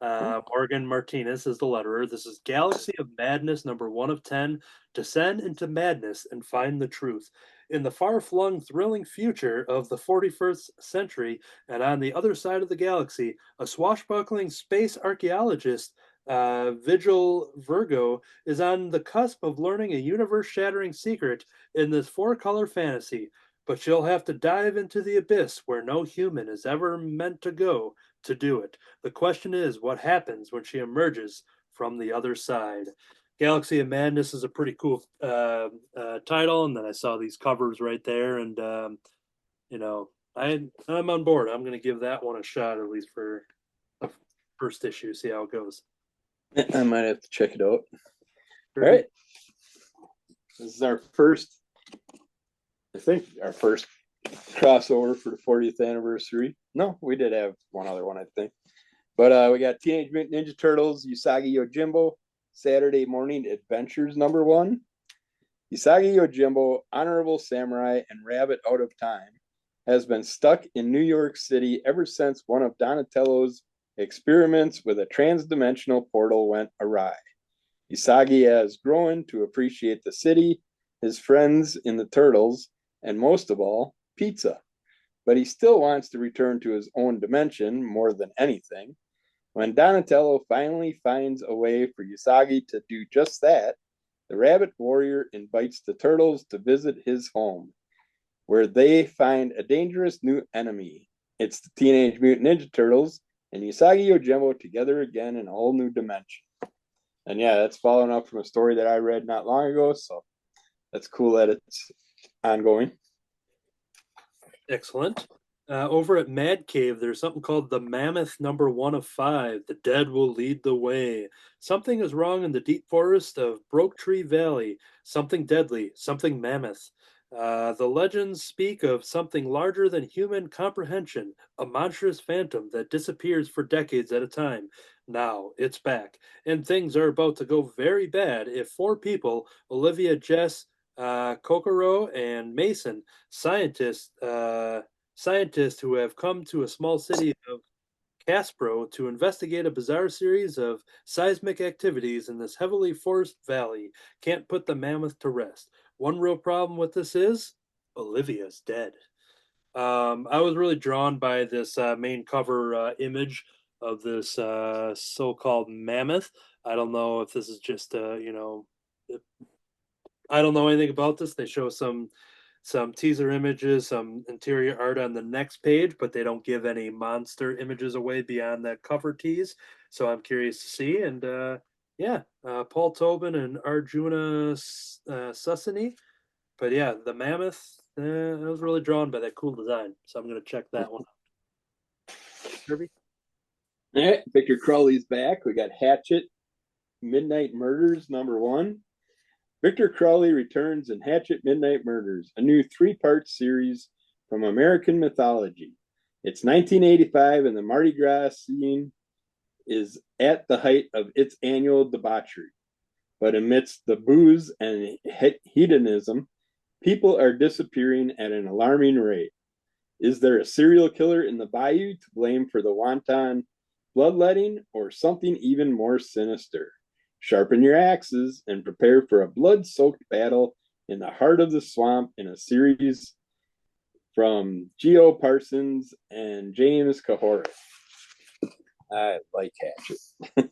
Speaker 2: Morgan Martinez is the letterer. This is Galaxy of Madness #1 of 10. Descend into madness and find the truth. In the far-flung, thrilling future of the 41st century, and on the other side of the galaxy, a swashbuckling space archaeologist, Vigil Virgo, is on the cusp of learning a universe-shattering secret in this four-color fantasy. But she'll have to dive into the abyss where no human is ever meant to go to do it. The question is, what happens when she emerges from the other side? Galaxy of Madness is a pretty cool title, and then I saw these covers right there, and I'm on board. I'm going to give that one a shot, at least for the first issue, see how it goes.
Speaker 3: I might have to check it out. All right. This is our first crossover for the 40th anniversary. No, we did have one other one, I think. But we got Teenage Mutant Ninja Turtles, Usagi Yojimbo, Saturday Morning Adventures #1. Usagi Yojimbo, honorable samurai and rabbit out of time, has been stuck in New York City ever since one of Donatello's experiments with a trans-dimensional portal went awry. Usagi has grown to appreciate the city, his friends in the Turtles, and most of all, pizza. But he still wants to return to his own dimension more than anything. When Donatello finally finds a way for Usagi to do just that, the Rabbit Warrior invites the Turtles to visit his home, where they find a dangerous new enemy. It's the Teenage Mutant Ninja Turtles and Usagi Yojimbo together again in a whole new dimension. And yeah, that's following up from a story that I read not long ago, so that's cool that it's ongoing.
Speaker 2: Excellent. Over at Mad Cave, there's something called the Mammoth #1 of 5. The dead will lead the way. Something is wrong in the deep forest of Broke Tree Valley. Something deadly, something mammoth. The legends speak of something larger than human comprehension, a monstrous phantom that disappears for decades at a time. Now it's back, and things are about to go very bad if four people, Olivia, Jess, Kokoro, and Mason, scientists who have come to a small city of Caspro to investigate a bizarre series of seismic activities in this heavily forested valley, can't put the mammoth to rest. One real problem with this is Olivia's dead. I was really drawn by this main cover image of this so-called mammoth. I don't know if this is just I don't know anything about this. They show some teaser images, some interior art on the next page, but they don't give any monster images away beyond that cover tease. So I'm curious to see. And Paul Tobin and Arjuna Susani. But yeah, the mammoth, I was really drawn by that cool design. So I'm going to check that one out. Kirby?
Speaker 3: All right, Victor Crowley's back. We got Hatchet, Midnight Murders #1. Victor Crowley returns in Hatchet Midnight Murders, a new 3-part series from American mythology. It's 1985 and the Mardi Gras scene is at the height of its annual debauchery. But amidst the booze and hedonism, people are disappearing at an alarming rate. Is there a serial killer in the bayou to blame for the wanton bloodletting, or something even more sinister? Sharpen your axes and prepare for a blood-soaked battle in the heart of the swamp in a series from Geo Parsons and James Cahora. I like Hatchet.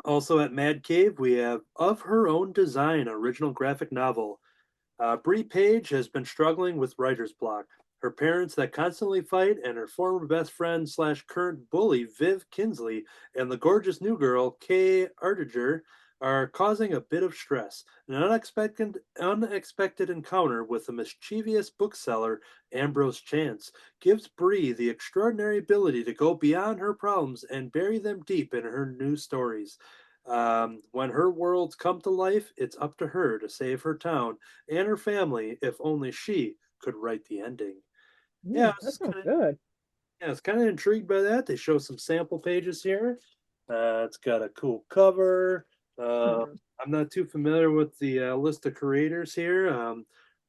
Speaker 2: Also at Mad Cave, we have Of Her Own Design, original graphic novel. Bree Page has been struggling with writer's block. Her parents that constantly fight, and her former best friend / current bully, Viv Kinsley, and the gorgeous new girl, Kay Artiger, are causing a bit of stress. An unexpected encounter with the mischievous bookseller, Ambrose Chance, gives Bree the extraordinary ability to go beyond her problems and bury them deep in her new stories. When her worlds come to life, it's up to her to save her town and her family, if only she could write the ending. Yeah,
Speaker 6: That sounds good.
Speaker 2: I was kind of intrigued by that. They show some sample pages here. It's got a cool cover. I'm not too familiar with the list of creators here.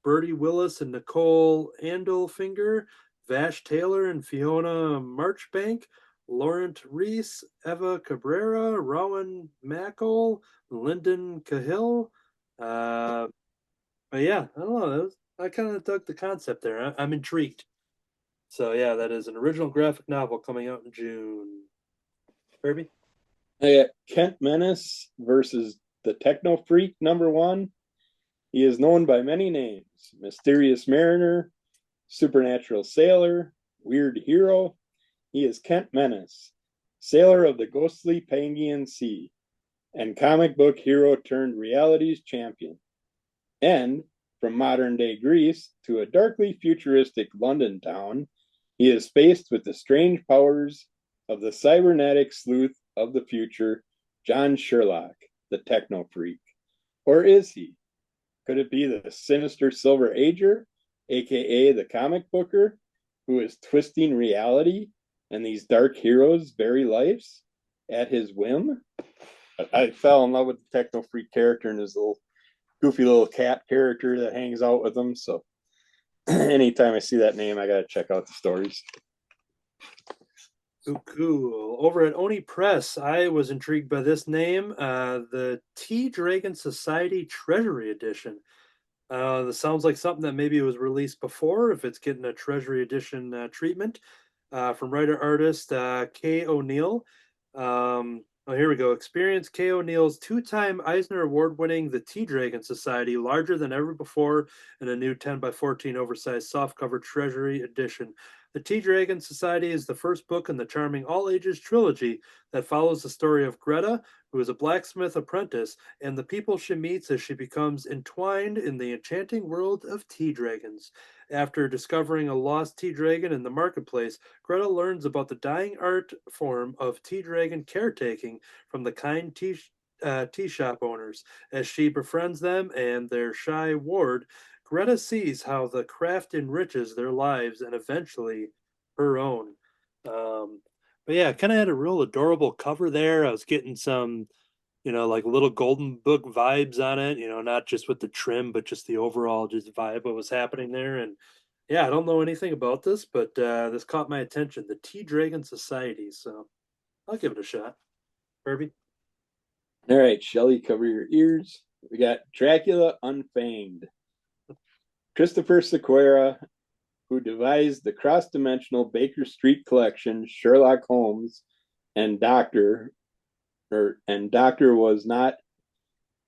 Speaker 2: Bertie Willis and Nicole Andelfinger, Vash Taylor and Fiona Marchbank, Laurent Reese, Eva Cabrera, Rowan Mackle, Lyndon Cahill. But yeah, I don't know. I kind of dug the concept there. I'm intrigued. So yeah, that is an original graphic novel coming out in June. Kirby?
Speaker 3: I got Kent Menace versus the Techno Freak #1. He is known by many names: Mysterious Mariner, Supernatural Sailor, Weird Hero. He is Kent Menace, sailor of the ghostly Pangaean Sea, and comic book hero turned realities champion. And from modern day Greece to a darkly futuristic London town, he is faced with the strange powers of the cybernetic sleuth of the future, John Sherlock, the Techno Freak. Or is he? Could it be the sinister Silver Ager, aka the comic booker, who is twisting reality and these dark heroes' very lives at his whim? I fell in love with the Techno Freak character and his little goofy little cat character that hangs out with him. So anytime I see that name, I gotta check out the stories.
Speaker 2: Ooh, cool. Over at Oni Press, I was intrigued by this name, the Tea Dragon Society Treasury Edition. This sounds like something that maybe was released before, if it's getting a Treasury Edition treatment. From writer-artist Kay O'Neill. Here we go. Experience Kay O'Neill's 2-time Eisner Award-winning The Tea Dragon Society, larger than ever before, in a new 10x14 oversized softcover Treasury Edition. The Tea Dragon Society is the first book in the charming all-ages trilogy that follows the story of Greta, who is a blacksmith apprentice, and the people she meets as she becomes entwined in the enchanting world of tea dragons. After discovering a lost tea dragon in the marketplace, Greta learns about the dying art form of tea dragon caretaking from the kind tea shop owners. As she befriends them and their shy ward, Greta sees how the craft enriches their lives and eventually her own. But yeah, kind of had a real adorable cover there. I was getting some, like little golden book vibes on it, not just with the trim, but just the overall just vibe of what's happening there. And yeah, I don't know anything about this, but this caught my attention, the Tea Dragon Society. So I'll give it a shot. Herbie?
Speaker 3: All right, Shelly, cover your ears. We got Dracula Unfanged. Christopher Sequeira, who devised the cross-dimensional Baker Street collection, Sherlock Holmes and Doctor Was Not,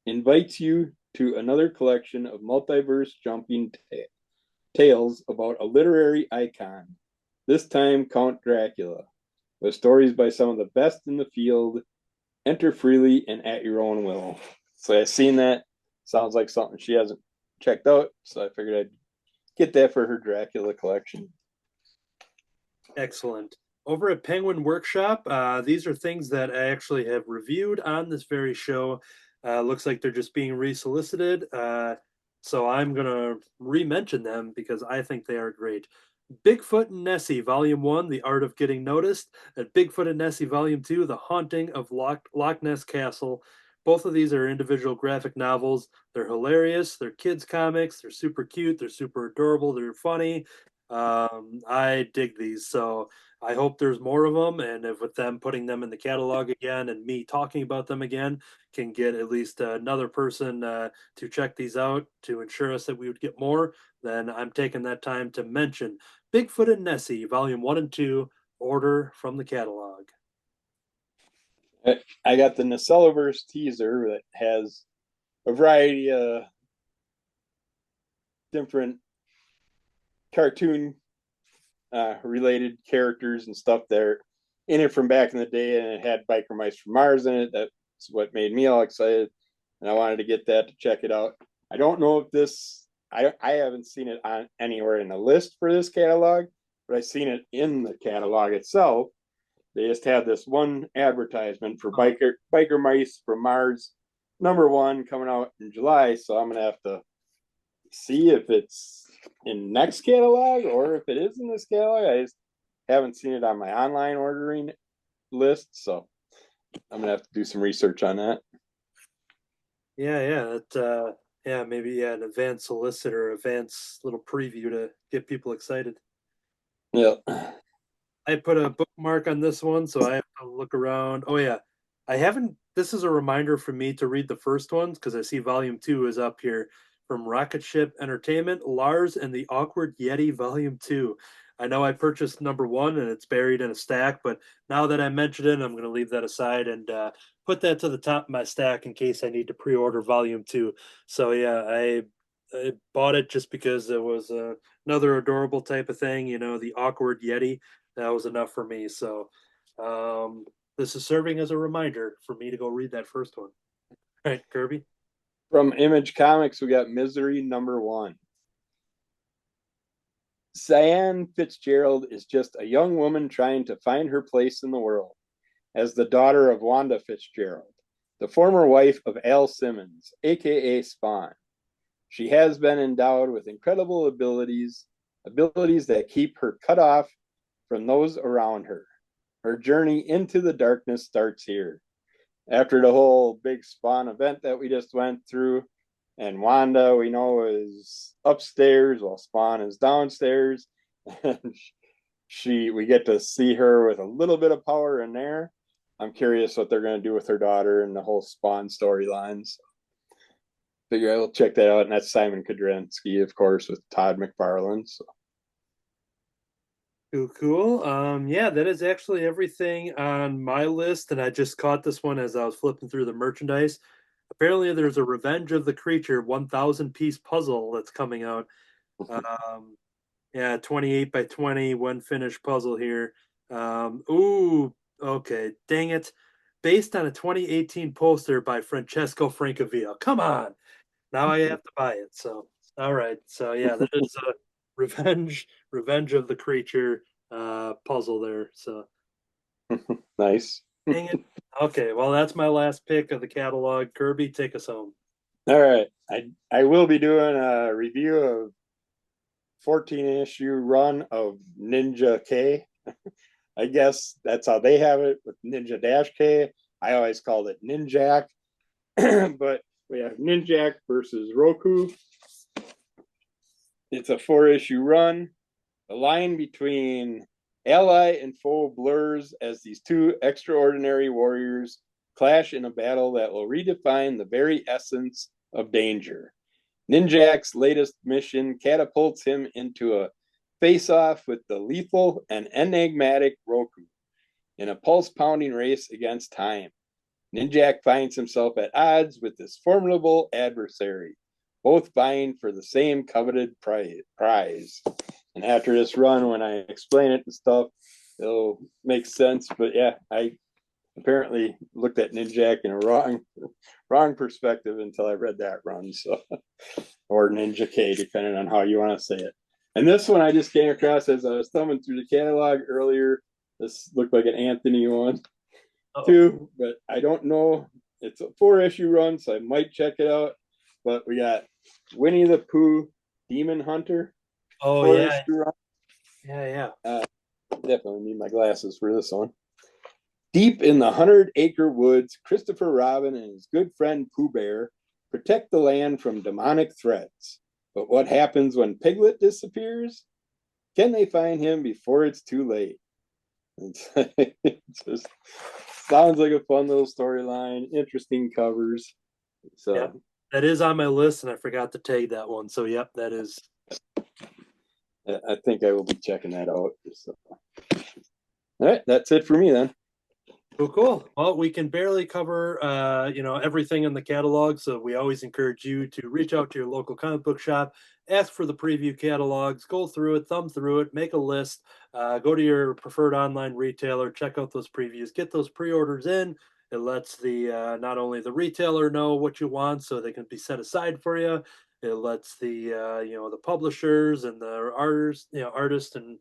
Speaker 3: invites you to another collection of multiverse jumping tales about a literary icon, this time Count Dracula, with stories by some of the best in the field. Enter freely and at your own will. So I've seen that. Sounds like something she hasn't checked out, so I figured I'd get that for her Dracula collection.
Speaker 2: Excellent. Over at Penguin Workshop, these are things that I actually have reviewed on this very show. Looks like they're just being resolicited. So I'm going to re-mention them because I think they are great. Bigfoot and Nessie, Volume 1, The Art of Getting Noticed, and Bigfoot and Nessie, Volume 2, The Haunting of Loch Ness Castle. Both of these are individual graphic novels. They're hilarious. They're kids' comics. They're super cute. They're super adorable. They're funny. I dig these. So I hope there's more of them. And if with them putting them in the catalog again and me talking about them again, can get at least another person to check these out to ensure us that we would get more, then I'm taking that time to mention Bigfoot and Nessie, Volume 1 and 2, order from the catalog.
Speaker 3: I got the Nacelloverse teaser that has a variety of different cartoon related characters and stuff there in it from back in the day, and it had Biker Mice from Mars in it. That's what made me all excited, and I wanted to get that to check it out. I don't know if this, I haven't seen it on anywhere in the list for this catalog, but I've seen it in the catalog itself. They just had this one advertisement for Biker Mice from Mars #1 coming out in July, so I'm gonna have to see if it's in next catalog or if it is in this catalog. I just haven't seen it on my online ordering list, so I'm gonna have to do some research on that.
Speaker 2: Maybe an advanced solicitor, advanced little preview to get people excited.
Speaker 3: Yeah.
Speaker 2: I put a bookmark on this one, so I have to look around. Oh yeah, I haven't. This is a reminder for me to read the first ones because I see Volume 2 is up here from Rocket Ship Entertainment, Lars and the Awkward Yeti, Volume 2. I know I purchased #1 and it's buried in a stack, but now that I mentioned it, I'm going to leave that aside and put that to the top of my stack in case I need to pre-order Volume 2. So yeah, I bought it just because it was another adorable type of thing, the Awkward Yeti. That was enough for me. So this is serving as a reminder for me to go read that first one. All right, Kirby.
Speaker 3: From Image Comics, we got Misery #1. Cyan Fitzgerald is just a young woman trying to find her place in the world as the daughter of Wanda Fitzgerald, the former wife of Al Simmons, aka Spawn. She has been endowed with incredible abilities that keep her cut off from those around her. Her journey into the darkness starts here. After the whole big Spawn event that we just went through, and Wanda, we know, is upstairs while Spawn is downstairs, and we get to see her with a little bit of power in there. I'm curious what they're going to do with her daughter and the whole Spawn storyline. So figure I will check that out, and that's Simon Kudranski, of course, with Todd McFarlane. So.
Speaker 2: Cool. Yeah, that is actually everything on my list, and I just caught this one as I was flipping through the merchandise. Apparently, there's a Revenge of the Creature 1,000-piece puzzle that's coming out. 28 by 20, one finished puzzle here. Okay, dang it. Based on a 2018 poster by Francesco Francavilla. Come on. Now I have to buy it. So, all right. So, yeah, that is a Revenge of the Creature puzzle there. So,
Speaker 3: nice.
Speaker 2: dang it. Okay, well, that's my last pick of the catalog. Kirby, take us home.
Speaker 3: All right. I will be doing a review of 14-issue run of Ninja K. I guess that's how they have it with Ninja Dash K. I always called it Ninjak. But we have Ninjak versus Roku. It's a 4-issue run. The line between ally and foe blurs as these two extraordinary warriors clash in a battle that will redefine the very essence of danger. Ninjak's latest mission catapults him into a face-off with the lethal and enigmatic Roku in a pulse-pounding race against time. Ninjak finds himself at odds with this formidable adversary, both vying for the same coveted prize. And after this run, when I explain it and stuff, it'll make sense. But yeah, I apparently looked at Ninjak in a wrong perspective until I read that run. So, or Ninja K, depending on how you want to say it. And this one I just came across as I was thumbing through the catalog earlier. This looked like an Anthony one
Speaker 2: Uh-oh.
Speaker 3: too, but I don't know. It's a 4-issue run, so I might check it out. But we got Winnie the Pooh, Demon Hunter.
Speaker 2: Oh,
Speaker 3: 4-issue run.
Speaker 2: yeah.
Speaker 3: Definitely need my glasses for this one. Deep in the 100-acre woods, Christopher Robin and his good friend Pooh Bear protect the land from demonic threats. But what happens when Piglet disappears? Can they find him before it's too late? It just sounds like a fun little storyline, interesting covers. So
Speaker 2: Yeah, that is on my list, and I forgot to tag that one. So, yep, that is.
Speaker 3: I think I will be checking that out. So. All right, that's it for me then.
Speaker 2: Cool. Well, we can barely cover, everything in the catalog, so we always encourage you to reach out to your local comic book shop, ask for the preview catalogs, go through it, thumb through it, make a list, go to your preferred online retailer, check out those previews, get those pre-orders in. It lets the not only the retailer know what you want, so they can be set aside for you. It lets the publishers and the artists and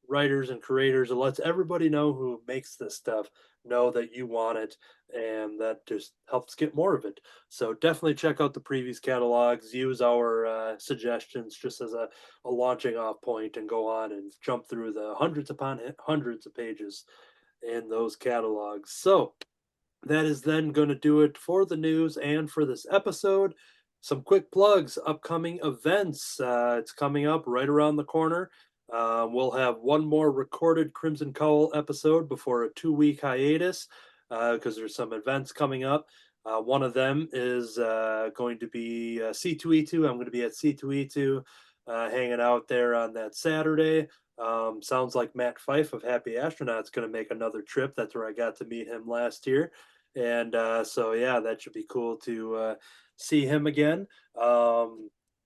Speaker 2: writers and creators. It lets everybody know who makes this stuff know that you want it, and that just helps get more of it. So definitely check out the previous catalogs, use our suggestions just as a launching off point, and go on and jump through the hundreds upon hundreds of pages in those catalogs. So that is then going to do it for the news and for this episode. Some quick plugs, upcoming events. It's coming up right around the corner. We'll have one more recorded Crimson Cowl episode before a 2-week hiatus because there's some events coming up. One of them is going to be C2E2. I'm going to be at C2E2 hanging out there on that Saturday. Sounds like Matt Fife of Happy Astronaut's going to make another trip. That's where I got to meet him last year. And so, yeah, that should be cool to see him again.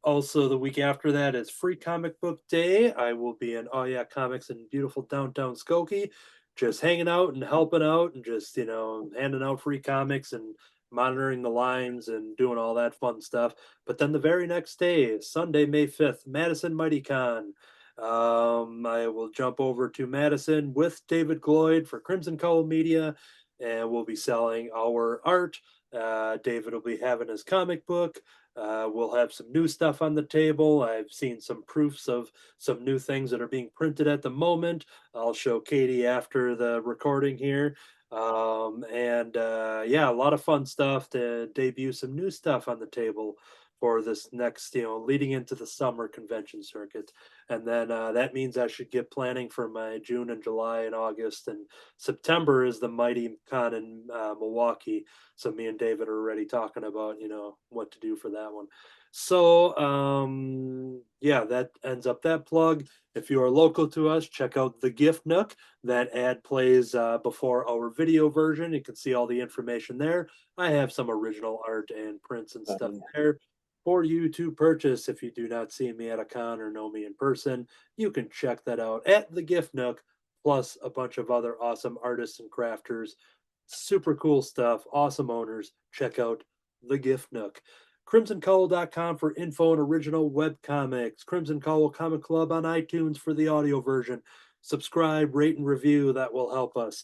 Speaker 2: Also, the week after that is Free Comic Book Day. I will be in Oh Yeah Comics in beautiful downtown Skokie, just hanging out and helping out and just, handing out free comics and monitoring the lines and doing all that fun stuff. But then the very next day, Sunday, May 5th, Madison MightyCon. I will jump over to Madison with David Gloyd for Crimson Cowl Media, and we'll be selling our art. David will be having his comic book. We'll have some new stuff on the table. I've seen some proofs of some new things that are being printed at the moment. I'll show Katie after the recording here. Yeah, a lot of fun stuff to debut some new stuff on the table for this next, leading into the summer convention circuit. And then that means I should get planning for my June and July and August. And September is the Mighty Con in Milwaukee. So me and David are already talking about, what to do for that one. So, yeah, that ends up that plug. If you are local to us, check out the Gift Nook. That ad plays before our video version. You can see all the information there. I have some original art and prints and stuff there for you to purchase. If you do not see me at a con or know me in person, you can check that out at the Gift Nook, plus a bunch of other awesome artists and crafters. Super cool stuff. Awesome owners. Check out the Gift Nook. CrimsonCowl.com for info and original web comics. Crimson Cowl Comic Club on iTunes for the audio version. Subscribe, rate, and review. That will help us.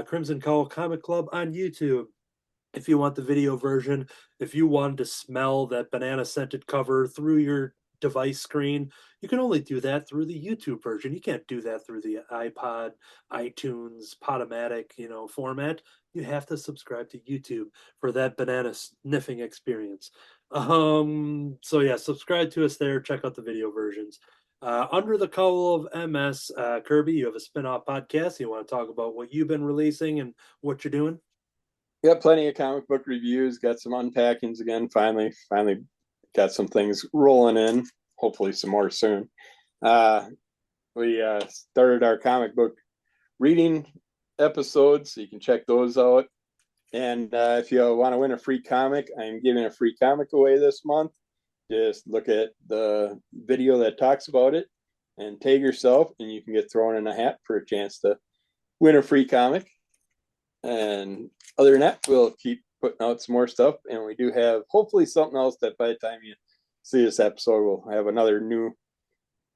Speaker 2: Crimson Cowl Comic Club on YouTube. If you want the video version, if you wanted to smell that banana scented cover through your device screen, you can only do that through the YouTube version. You can't do that through the iPod, iTunes, Podomatic, format. You have to subscribe to YouTube for that banana sniffing experience. So yeah, subscribe to us there. Check out the video versions. Under the Cowl of MS, Kirby, you have a spin-off podcast. You want to talk about what you've been releasing and what you're doing?
Speaker 3: Got plenty of comic book reviews, got some unpackings again. Finally got some things rolling in. Hopefully some more soon. We started our comic book reading episodes, so you can check those out. And if you want to win a free comic, I'm giving a free comic away this month. Just look at the video that talks about it and tag yourself, and you can get thrown in a hat for a chance to win a free comic. And other than that, we'll keep putting out some more stuff. And we do have hopefully something else that by the time you see this episode, we'll have another new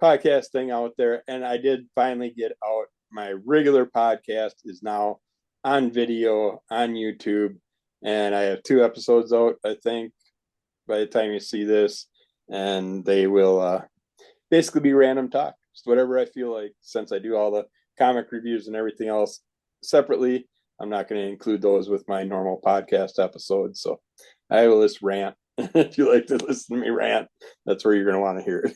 Speaker 3: podcast thing out there. And I did finally get out my regular podcast is now on video on YouTube, and I have 2 episodes out, I think, by the time you see this, and they will basically be random talk, just whatever I feel like. Since I do all the comic reviews and everything else separately, I'm not going to include those with my normal podcast episodes. So I will just rant. If you like to listen to me rant, that's where you're going to want to hear it.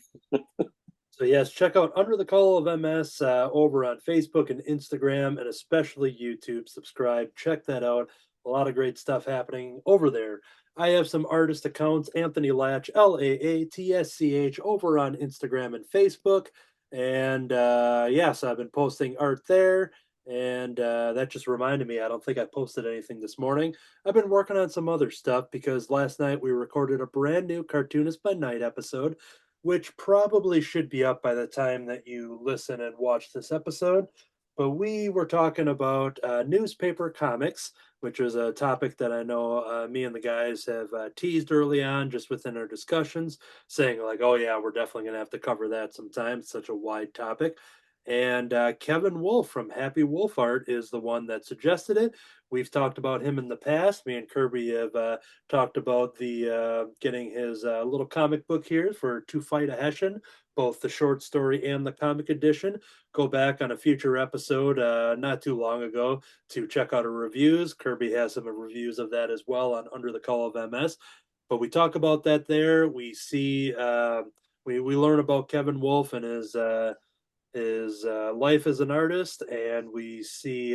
Speaker 2: So yes, check out Under the Cowl of MS over on Facebook and Instagram, and especially YouTube. Subscribe, check that out. A lot of great stuff happening over there. I have some artist accounts, Anthony Laatsch, Laatsch, over on Instagram and Facebook. And yes, I've been posting art there. And that just reminded me, I don't think I posted anything this morning. I've been working on some other stuff because last night we recorded a brand new Cartoonist by Night episode, which probably should be up by the time that you listen and watch this episode. But we were talking about newspaper comics, which is a topic that I know me and the guys have teased early on just within our discussions, saying like, oh yeah, we're definitely going to have to cover that sometime. It's such a wide topic. And Kevin Wolf from Happy Wolf Art is the one that suggested it. We've talked about him in the past. Me and Kirby have talked about the getting his little comic book here for To Fight a Hessian, both the short story and the comic edition. Go back on a future episode not too long ago to check out our reviews. Kirby has some reviews of that as well on Under the Call of MS. But we talk about that there. We see we learn about Kevin Wolf and his life as an artist, and we see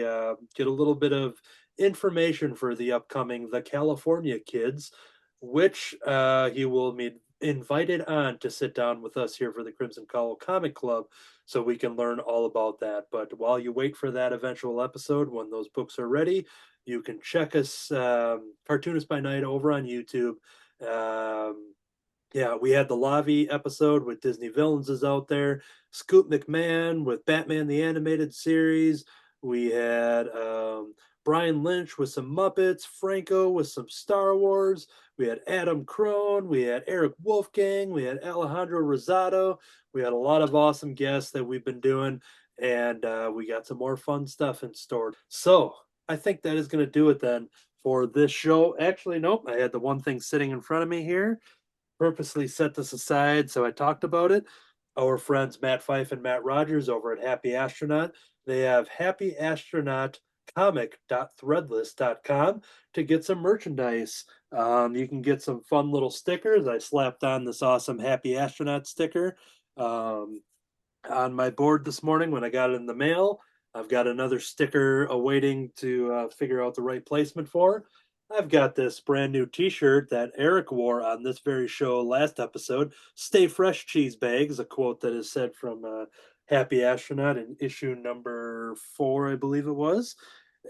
Speaker 2: get a little bit of information for the upcoming The California Kids, which he will be invited on to sit down with us here for the Crimson Cowl Comic Club so we can learn all about that. But while you wait for that eventual episode, when those books are ready, you can check us Cartoonist by Night over on YouTube. Yeah, we had the Lavi episode with Disney Villains is out there. Scoot McMahon with Batman the Animated Series. We had Brian Lynch with some Muppets. Franco with some Star Wars. We had Adam Crone. We had Eric Wolfgang. We had Alejandro Rosado. We had a lot of awesome guests that we've been doing. And we got some more fun stuff in store. So I think that is going to do it then for this show. Actually, nope. I had the one thing sitting in front of me here. Purposely set this aside, so I talked about it. Our friends Matt Fife and Matt Rogers over at Happy Astronaut, they have happyastronautcomic.threadless.com to get some merchandise. You can get some fun little stickers. I slapped on this awesome Happy Astronaut sticker on my board this morning when I got it in the mail. I've got another sticker awaiting to figure out the right placement for. I've got this brand new t-shirt that Eric wore on this very show last episode. Stay fresh, cheese bags, a quote that is said from Happy Astronaut in issue number 4, I believe it was.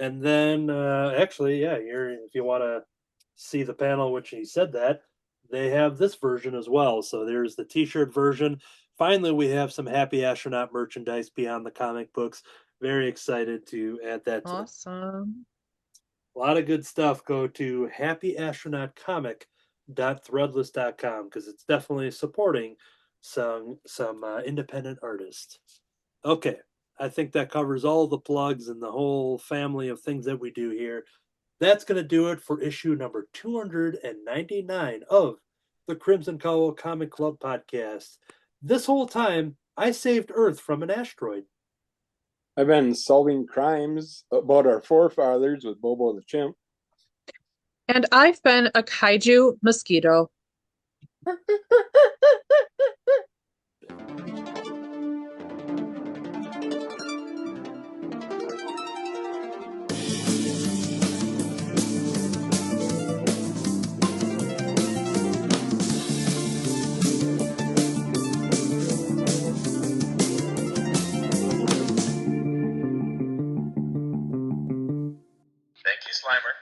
Speaker 2: And then actually, yeah, here, if you want to see the panel which he said that, they have this version as well. So there's the t-shirt version. Finally, we have some Happy Astronaut merchandise beyond the comic books. Very excited to add that to
Speaker 4: Awesome.
Speaker 2: a lot of good stuff. Go to happyastronautcomic.threadless.com because it's definitely supporting some independent artists. Okay, I think that covers all the plugs and the whole family of things that we do here. That's going to do it for issue number 299 of the Crimson Cowl Comic Club podcast. This whole time, I saved Earth from an asteroid.
Speaker 3: I've been solving crimes about our forefathers with Bobo the Chimp.
Speaker 4: And I've been a kaiju mosquito.
Speaker 6: Thank you, Slimer.